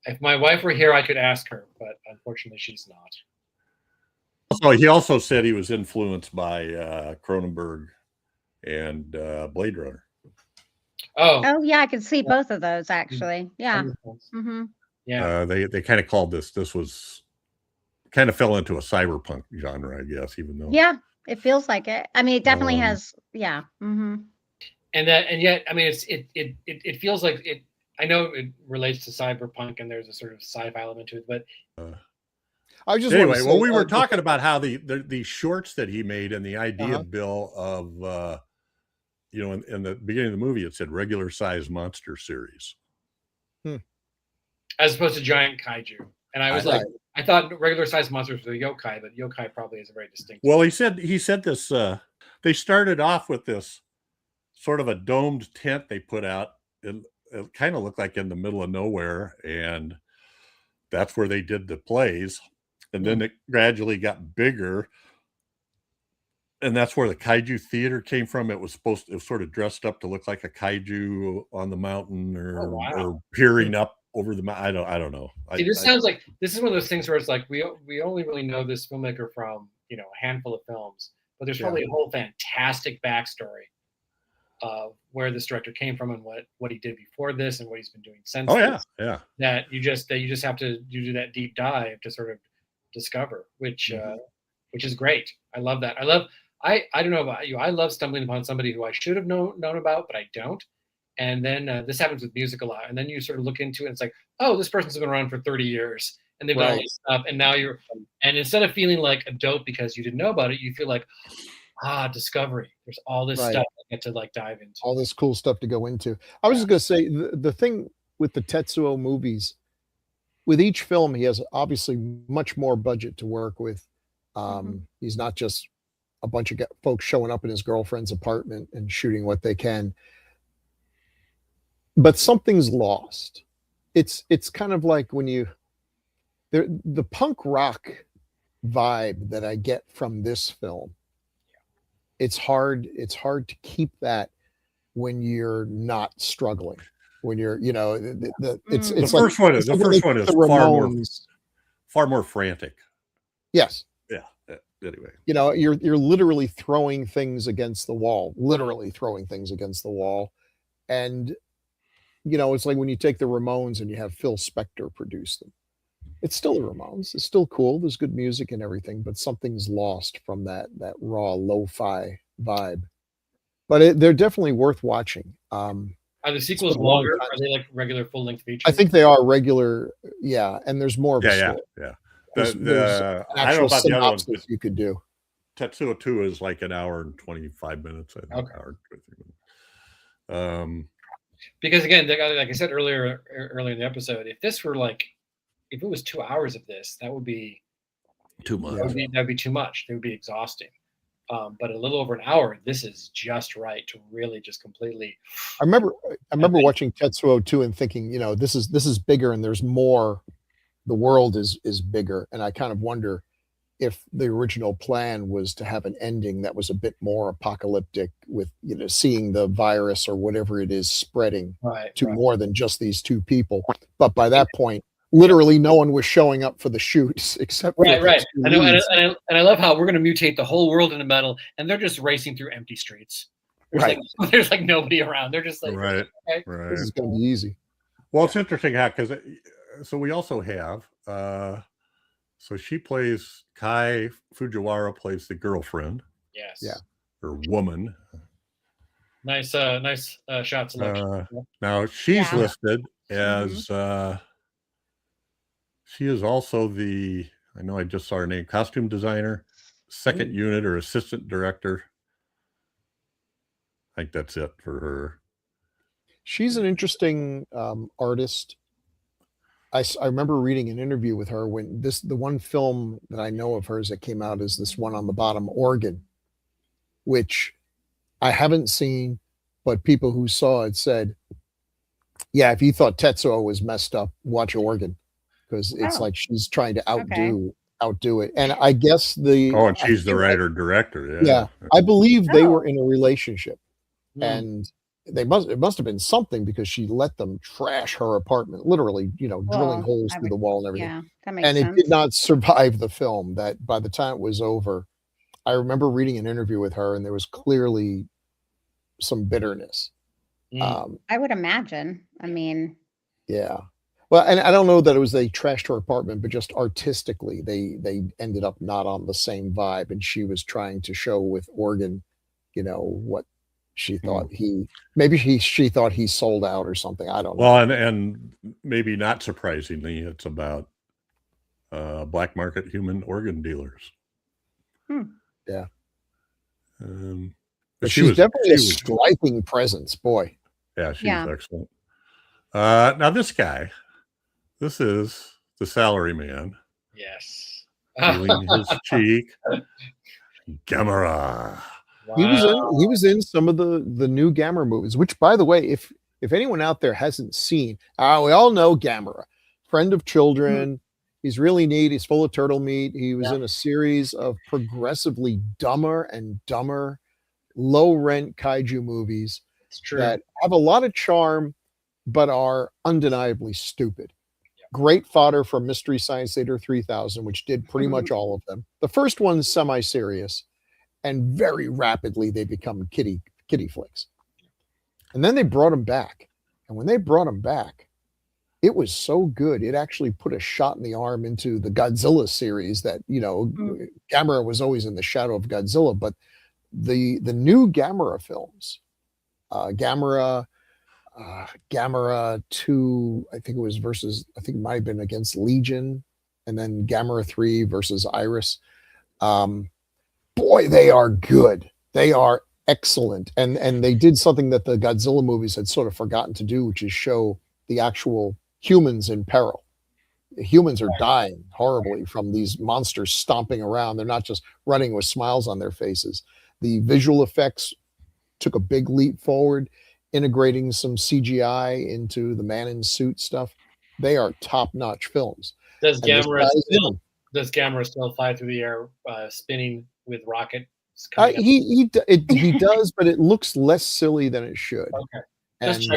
If my wife were here, I could ask her, but unfortunately, she's not. So he also said he was influenced by Cronenberg and Blade Runner. Oh yeah, I could see both of those actually. Yeah. Mm-hmm. Yeah. They kind of called this was kind of fell into a cyberpunk genre, I guess, even though. Yeah, it feels like it. I mean, it definitely has. Yeah. Mm-hmm. And yet, I mean, it feels like it. I know it relates to cyberpunk, and there's a sort of sci-fi element to it, but. I just anyway, well, we were talking about how the shorts that he made, and the idea, Bill, of in the beginning of the movie, it said regular size monster series, as opposed to giant kaiju. And I was I thought regular size monsters were yokai, but yokai probably is a very distinct. Well, he said this. They started off with this sort of a domed tent they put out. It kind of looked like in the middle of nowhere, and that's where they did the plays. And then it gradually got bigger, and that's where the kaiju theater came from. It was sort of dressed up to look like a kaiju on the mountain, or peering up over the mountain. I don't know. See, this sounds like this is one of those things where it's like we only really know this filmmaker from a handful of films, but there's probably a whole fantastic backstory of where this director came from, and what he did before this, and what he's been doing since. Yeah. That you just have to do that deep dive to sort of discover, which is great. I love that. I don't know about you. I love stumbling upon somebody who I should have known about, but I don't. And then this happens with music a lot. And then you sort of look into it, and it's like, oh, this person's been around for 30 years, and they've done all this stuff. And now and instead of feeling like a dope because you didn't know about it, you feel like, discovery. There's all this stuff I get to dive into. All this cool stuff to go into. I was just going to say the thing with the Tetsuo movies, with each film, he has obviously much more budget to work with. He's not just a bunch of folks showing up in his girlfriend's apartment and shooting what they can. But something's lost. It's kind of like when the punk rock vibe that I get from this film. It's hard to keep that when you're not struggling. When you're, it's the first one is far more frantic. Yes. Yeah. Anyway, you're literally throwing things against the wall, and it's like when you take the Ramones and you have Phil Spector produce them. It's still the Ramones. It's still cool. There's good music and everything, but something's lost from that raw lo-fi vibe. But they're definitely worth watching. Are the sequels longer? Are they like regular full-length features? I think they are regular, and there's more of a story. Yeah. There's an actual synopsis you could do. Tetsuo 2 is like an hour and 25 minutes. I think. Okay. Hour and 20 minutes. Because again, like I said earlier in the episode, if it was 2 hours of this, that would be too much. That'd be too much. It would be exhausting. But a little over an hour, this is just right to really just completely. I remember watching Tetsuo 2 and thinking, this is bigger and there's more. The world is bigger, and I kind of wonder if the original plan was to have an ending that was a bit more apocalyptic, with seeing the virus or whatever it is spreading to more than just these two people. But by that point, literally no one was showing up for the shoots except for right. I know, and I love how we're going to mutate the whole world into metal, and they're just racing through empty streets. There's like nobody around. They're just like, right. This is going to be easy. Well, it's interesting how, because so we also have so she plays Kei Fujiwara plays the girlfriend. Yes. Yeah. Or woman. Nice shot selection. Now she's listed as she is also I know I just saw her name, costume designer, second unit or assistant director. I think that's it for her. She's an interesting artist. I remember reading an interview with her when the one film that I know of hers that came out is this one on the bottom, Organ, which I haven't seen, but people who saw it said, yeah, if you thought Tetsuo was messed up, watch Organ, because it's like she's trying to outdo it. And I guess and she's the writer director. Yeah, I believe they were in a relationship, and it must have been something, because she let them trash her apartment, literally, drilling holes through the wall and everything. Yeah, that makes and sense. It did not survive the film. That by the time it was over, I remember reading an interview with her, and there was clearly some bitterness. I would imagine. I mean, yeah. Well, and I don't know that it was they trashed her apartment, but just artistically, they ended up not on the same vibe, and she was trying to show with Organ, what she thought she thought he sold out or something. I don't know. Well, and maybe not surprisingly, it's about black market human organ dealers. Yeah. But she's definitely a striking presence, boy. Yeah, she's excellent. Now this guy, this is the salary man. Yes. Feeling his cheek. Gamera. Wow. He was in some of the new Gamera movies, which, by the way, if anyone out there hasn't seen, we all know Gamera, friend of children. He's really neat. He's full of turtle meat. He was in a series of progressively dumber and dumber, low rent kaiju movies that have a lot of charm, but are undeniably stupid. Great fodder for Mystery Science Theater 3000, which did pretty much all of them. The first one's semi-serious, and very rapidly they become kiddie flicks. And then they brought him back. And when they brought him back, it was so good. It actually put a shot in the arm into the Godzilla series that, Gamera was always in the shadow of Godzilla, but the new Gamera films, Gamera 2, I think it might have been against Legion, and then Gamera 3 versus Iris. Boy, they are good. They are excellent. And they did something that the Godzilla movies had sort of forgotten to do, which is show the actual humans in peril. The humans are dying horribly from these monsters stomping around. They're not just running with smiles on their faces. The visual effects took a big leap forward, integrating some CGI into the man in suit stuff. They are top-notch films. Does Gamera still fly through the air, spinning with rockets? He does, but it looks less silly than it should. Okay, just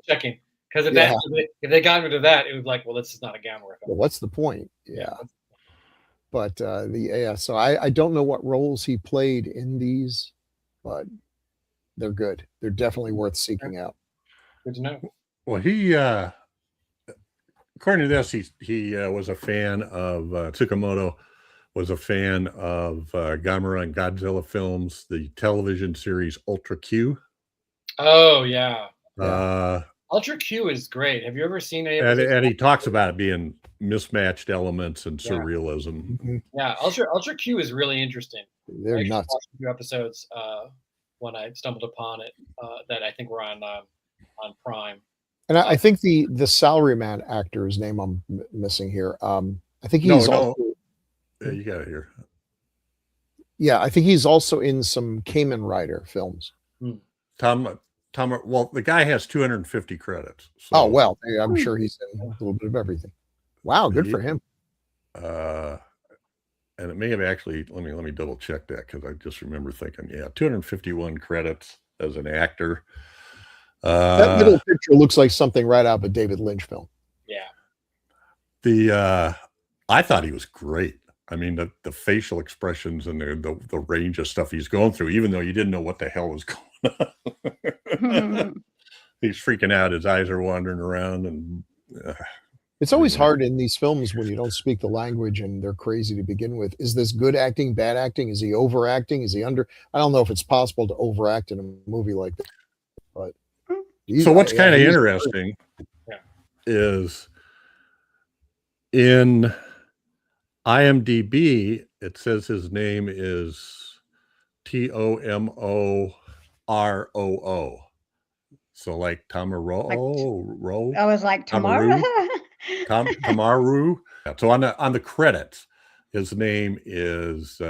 checking. Because if they got into that, it was like, well, this is not a Gamera film. Well, what's the point? Yeah. But so I don't know what roles he played in these, but they're good. They're definitely worth seeking out. Good to know. Well, he according to this, he was a fan of Tsukamoto, was a fan of Gamera and Godzilla films, the television series Ultra Q. Oh yeah. Uh, Ultra Q is great. Have you ever seen any? And he talks about it being mismatched elements and surrealism. Yeah, Ultra Q is really interesting. They're nuts. Watched a few episodes when I stumbled upon it that I think were on Prime. And I think the salaryman actor's name I'm missing here. I think he's also. Yeah, you got it here. Yeah, I think he's also in some Kamen Rider films. Well, the guy has 250 credits. So, oh well, I'm sure he's in a little bit of everything. Wow, good for him. And it may have actually. Let me double check that, because I just remember thinking, 251 credits as an actor. That middle picture looks like something right out of a David Lynch film. Yeah. I thought he was great. I mean, the facial expressions and the range of stuff he's going through, even though you didn't know what the hell was going on. He's freaking out. His eyes are wandering around, and it's always hard in these films when you don't speak the language and they're crazy to begin with. Is this good acting, bad acting? Is he overacting? Is he under? I don't know if it's possible to overact in a movie like that. But so what's kind of interesting is in IMDb, it says his name is Tomoroo. So like Tomorowo. I was like, Tomorrow? Tomorowo. So on the credits, his name is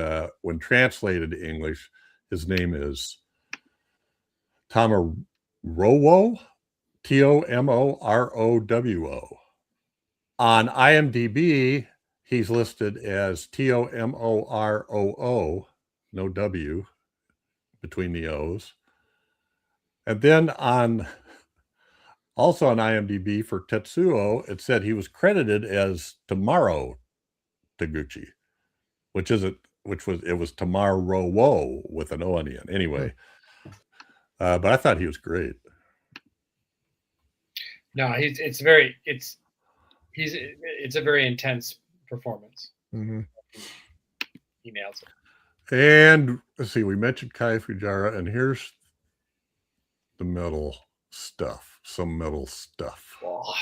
when translated to English, his name is Tomorowo, Tomorowo. On IMDb, he's listed as Tomoroo, no W between the O's. And then also on IMDb for Tetsuo, it said he was credited as Tomorow Taguchi, it was Tomorowo with an O on the end. Anyway, but I thought he was great. No, it's a very intense performance. Mm-hmm. He nails it. And let's see, we mentioned Kei Fujiwara, and here's the metal stuff. Some metal stuff. Oh.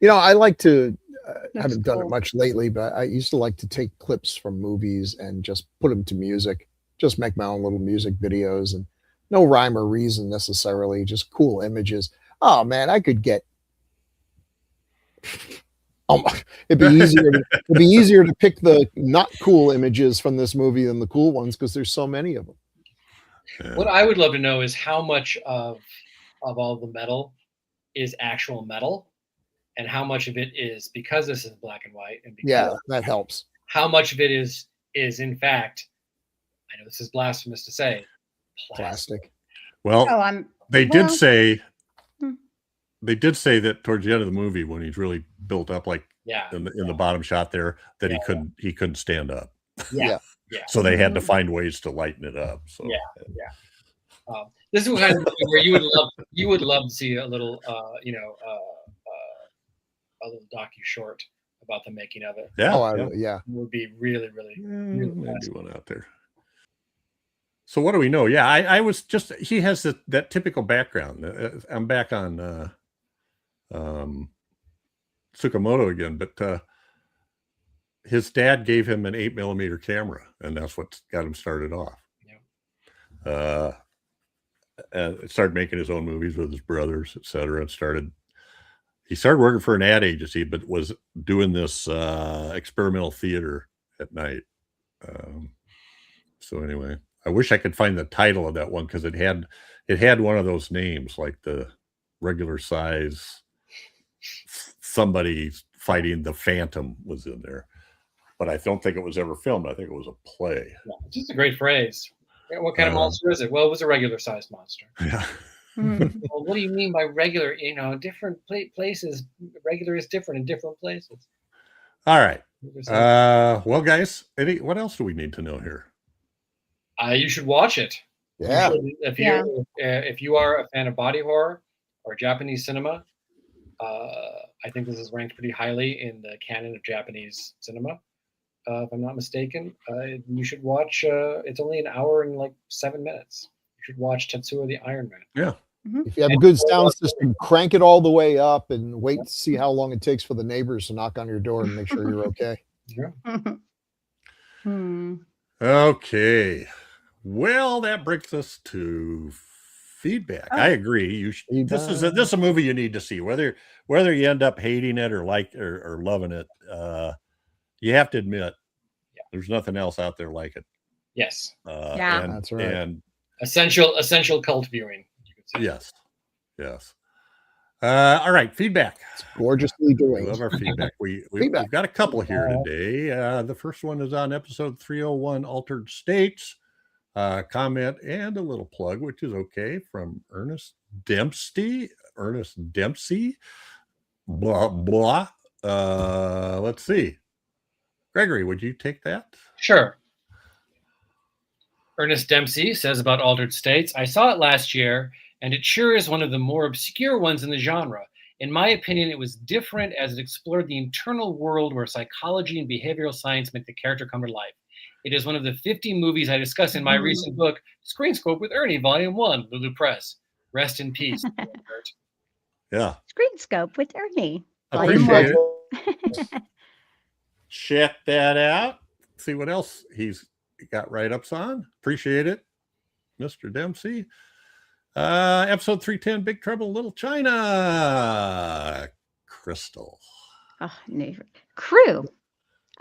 You know, I like to. Haven't done it much lately, but I used to like to take clips from movies and just put them to music. Just make my own little music videos, and no rhyme or reason necessarily, just cool images. Oh man, I could get. It'd be easier to pick the not cool images from this movie than the cool ones because there's so many of them. What I would love to know is how much of all the metal is actual metal, and how much of it is, because this is black and white, and because that helps. How much of it is in fact, I know this is blasphemous to say, plastic. Well, they did say that towards the end of the movie, when he's really built up, like in the bottom shot there, that he couldn't stand up. Yeah. So they had to find ways to lighten it up. So this is kind of movie where you would love to see a little a little docu short about the making of it. Yeah, it would be really maybe one out there. So what do we know? Yeah, I was just, he has that typical background. I'm back on Tsukamoto again, but his dad gave him an 8mm camera, and that's what got him started off. And started making his own movies with his brothers, etc. And he started working for an ad agency, but was doing this experimental theater at night. So anyway, I wish I could find the title of that one, because it had one of those names, like the regular size somebody fighting the Phantom was in there, but I don't think it was ever filmed. I think it was a play. Yeah, it's just a great phrase. What kind of monster is it? Well, it was a regular sized monster. Yeah. Well, what do you mean by regular? Different places. Regular is different in different places. All right. Well, guys, what else do we need to know here? You should watch it. Yeah. If you are a fan of body horror or Japanese cinema, I think this is ranked pretty highly in the canon of Japanese cinema. If I'm not mistaken, you should watch. It's only an hour and like 7 minutes. You should watch Tetsuo the Iron Man. Yeah. If you have a good sound system, crank it all the way up and wait to see how long it takes for the neighbors to knock on your door and make sure you're okay. Yeah. Okay. Well, that brings us to feedback. I agree. This is a movie you need to see, whether you end up hating it or or loving it. You have to admit, there's nothing else out there like it. Yes. That's right. And essential cult viewing. You could say. Yes. All right, feedback. It's gorgeously doing. We love our feedback. We've got a couple here today. The first one is on episode 301, Altered States. Comment and a little plug, which is okay, from Ernest Dempsey. Blah blah. Let's see. Gregory, would you take that? Sure. Ernest Dempsey says about Altered States, I saw it last year, and it sure is one of the more obscure ones in the genre. In my opinion, it was different as it explored the internal world where psychology and behavioral science make the character come to life. It is one of the 50 movies I discuss in my recent book, Screenscope with Ernie, Volume 1, Lulu Press. Rest in peace. Yeah. Screenscope with Ernie. Appreciate it. Check that out. See what else he's got write-ups on. Appreciate it, Mr. Dempsey. Episode 310, Big Trouble in Little China. Crystal. Oh, no. Crew.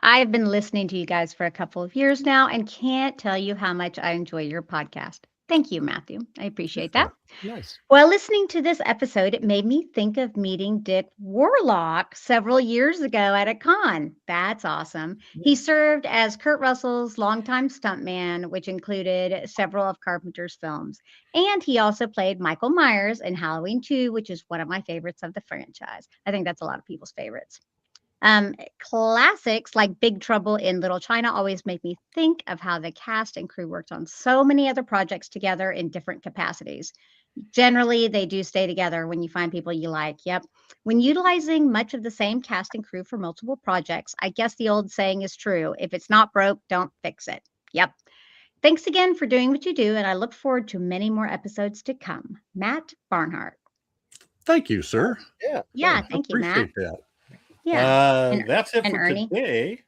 I've been listening to you guys for a couple of years now and can't tell you how much I enjoy your podcast. Thank you, Matthew. I appreciate that. Nice. While listening to this episode, it made me think of meeting Dick Warlock several years ago at a con. That's awesome. He served as Kurt Russell's longtime stuntman, which included several of Carpenter's films. And he also played Michael Myers in Halloween 2, which is one of my favorites of the franchise. I think that's a lot of people's favorites. Classics like Big Trouble in Little China always make me think of how the cast and crew worked on so many other projects together in different capacities. Generally, they do stay together when you find people you like. Yep. When utilizing much of the same cast and crew for multiple projects, I guess the old saying is true. If it's not broke, don't fix it. Yep. Thanks again for doing what you do, and I look forward to many more episodes to come. Matt Barnhart. Thank you, sir. Yeah, thank you, Matt. Appreciate that. Yeah. That's it for Ernie. today.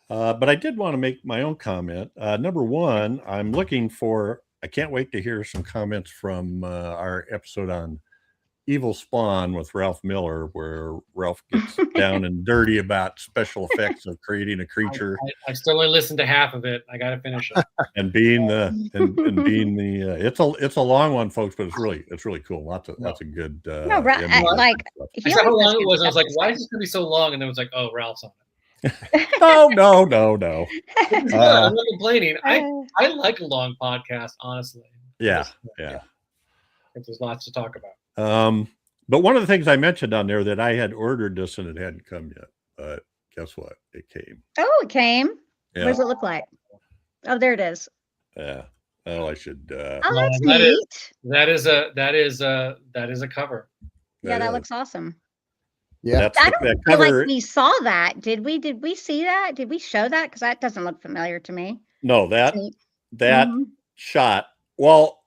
But I did want to make my own comment. Number one, I'm looking for, I can't wait to hear some comments from our episode on Evil Spawn with Ralph Miller, where Ralph gets down and dirty about special effects of creating a creature. I still only listened to half of it. I got to finish it. And being it's a long one, folks, but it's really cool. Lots of good. No, I saw how long it was. And I was like, why is this going to be so long? And then it was like, oh, Ralph's on it. No. I'm not complaining. I like a long podcast, honestly. Yeah. There's lots to talk about. But one of the things I mentioned on there that I had ordered this and it hadn't come yet, but guess what? It came. Oh, it came. Yeah. What does it look like? Oh, there it is. Yeah. Well, I should. Oh, that's neat. That is a cover. Yeah, that looks awesome. Yeah, I don't feel like we saw that. Did we? Did we see that? Did we show that? Because that doesn't look familiar to me. No, that shot. Well,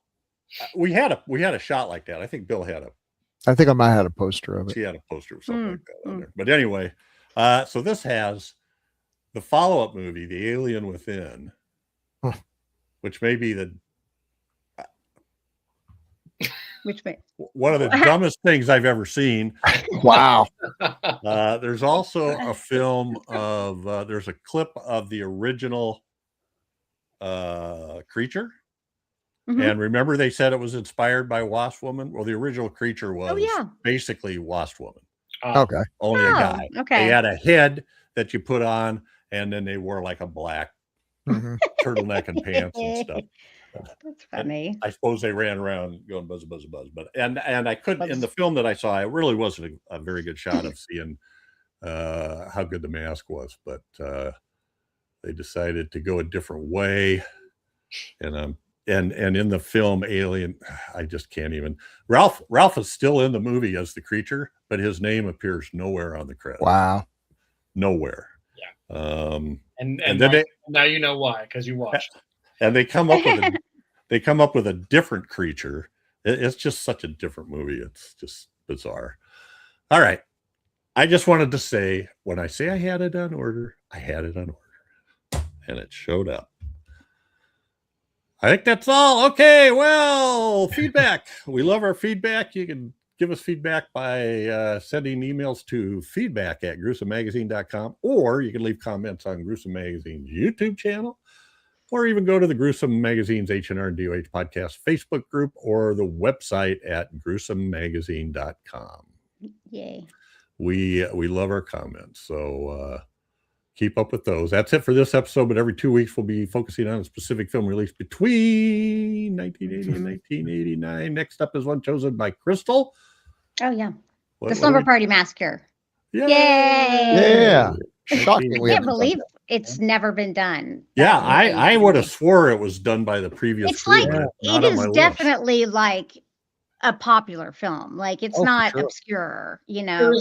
we had a shot like that. I think Bill had I think I might have had a poster of it. She had a poster of something like that on there. But anyway, so this has the follow-up movie, The Alien Within, which may be one of the dumbest things I've ever seen. Wow. There's also a film of there's a clip of the original creature. And remember they said it was inspired by Wasp Woman? Well, the original creature was basically Wasp Woman. Okay. Only a guy. Okay. They had a head that you put on, and then they wore like a black turtleneck and pants and stuff. That's funny. And I suppose they ran around going buzz, buzz, buzz. But and I couldn't in the film that I saw, it really wasn't a very good shot of seeing how good the mask was, but they decided to go a different way. And in the film Alien, I just can't even. Ralph is still in the movie as the creature, but his name appears nowhere on the credits. Wow. Nowhere. Yeah. And then now you know why, because you watched. And they come up with a different creature. It's just such a different movie. It's just bizarre. All right. I just wanted to say, when I say I had it on order, I had it on order. And it showed up. I think that's all. Okay, well, feedback. We love our feedback. You can give us feedback by sending emails to feedback@gruesomemagazine.com, or you can leave comments on Gruesome Magazine's YouTube channel, or even go to the Gruesome Magazine's H&R and DOH podcast Facebook group, or the website at gruesomemagazine.com. Yay. We love our comments, so keep up with those. That's it for this episode, but every 2 weeks we'll be focusing on a specific film released between 1980 and 1989. Next up is one chosen by Crystal. Oh, yeah. The Slumber Party Massacre. Yay! Yeah. Shocking. I can't believe it's never been done. Yeah, I would have swore it was done by the previous. It's like, it is definitely like a popular film. Like, it's not obscure, you know. There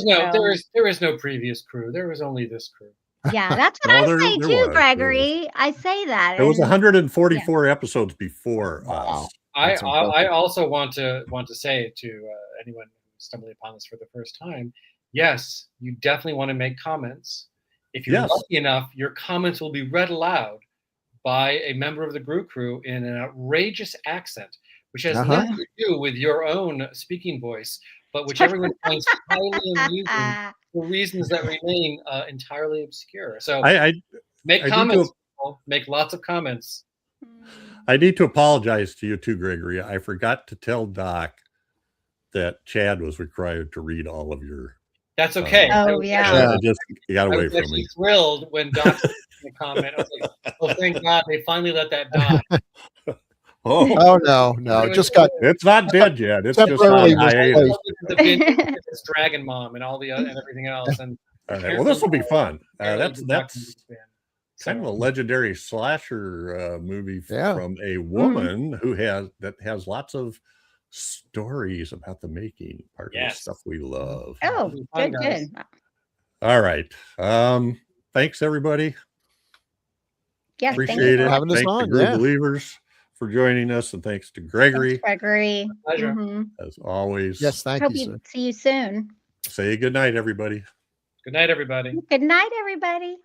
is no previous crew. There was only this crew. Yeah, that's what I say too, Gregory. I say that. There was 144 episodes before us. I also want to say to anyone stumbling upon this for the first time, yes, you definitely want to make comments. If you're lucky enough, your comments will be read aloud by a member of the Grue-Crew in an outrageous accent, which has nothing to do with your own speaking voice, but which everyone finds highly amusing for reasons that remain entirely obscure. So make comments, people. Make lots of comments. I need to apologize to you too, Gregory. I forgot to tell Doc that Chad was required to read all of your. That's okay. Oh yeah. I just got away from me. I was thrilled when Doc made a comment. I was like, "Oh, thank God, they finally let that die." Oh no! It's not dead yet. It's just it's Dragon Mom and all the and everything else. And all right, well, this will be fun. That's kind of a legendary slasher movie from a woman who has lots of stories about the making part of the stuff we love. Oh, good. All right. Thanks everybody. Yeah, appreciate it. Having us thanks on. to Groove Believers for joining us, and thanks to Gregory. Thanks, Gregory. Pleasure. As always. Yes, thank you. Hope see you soon. Say good night, everybody. Good night, everybody. Good night, everybody.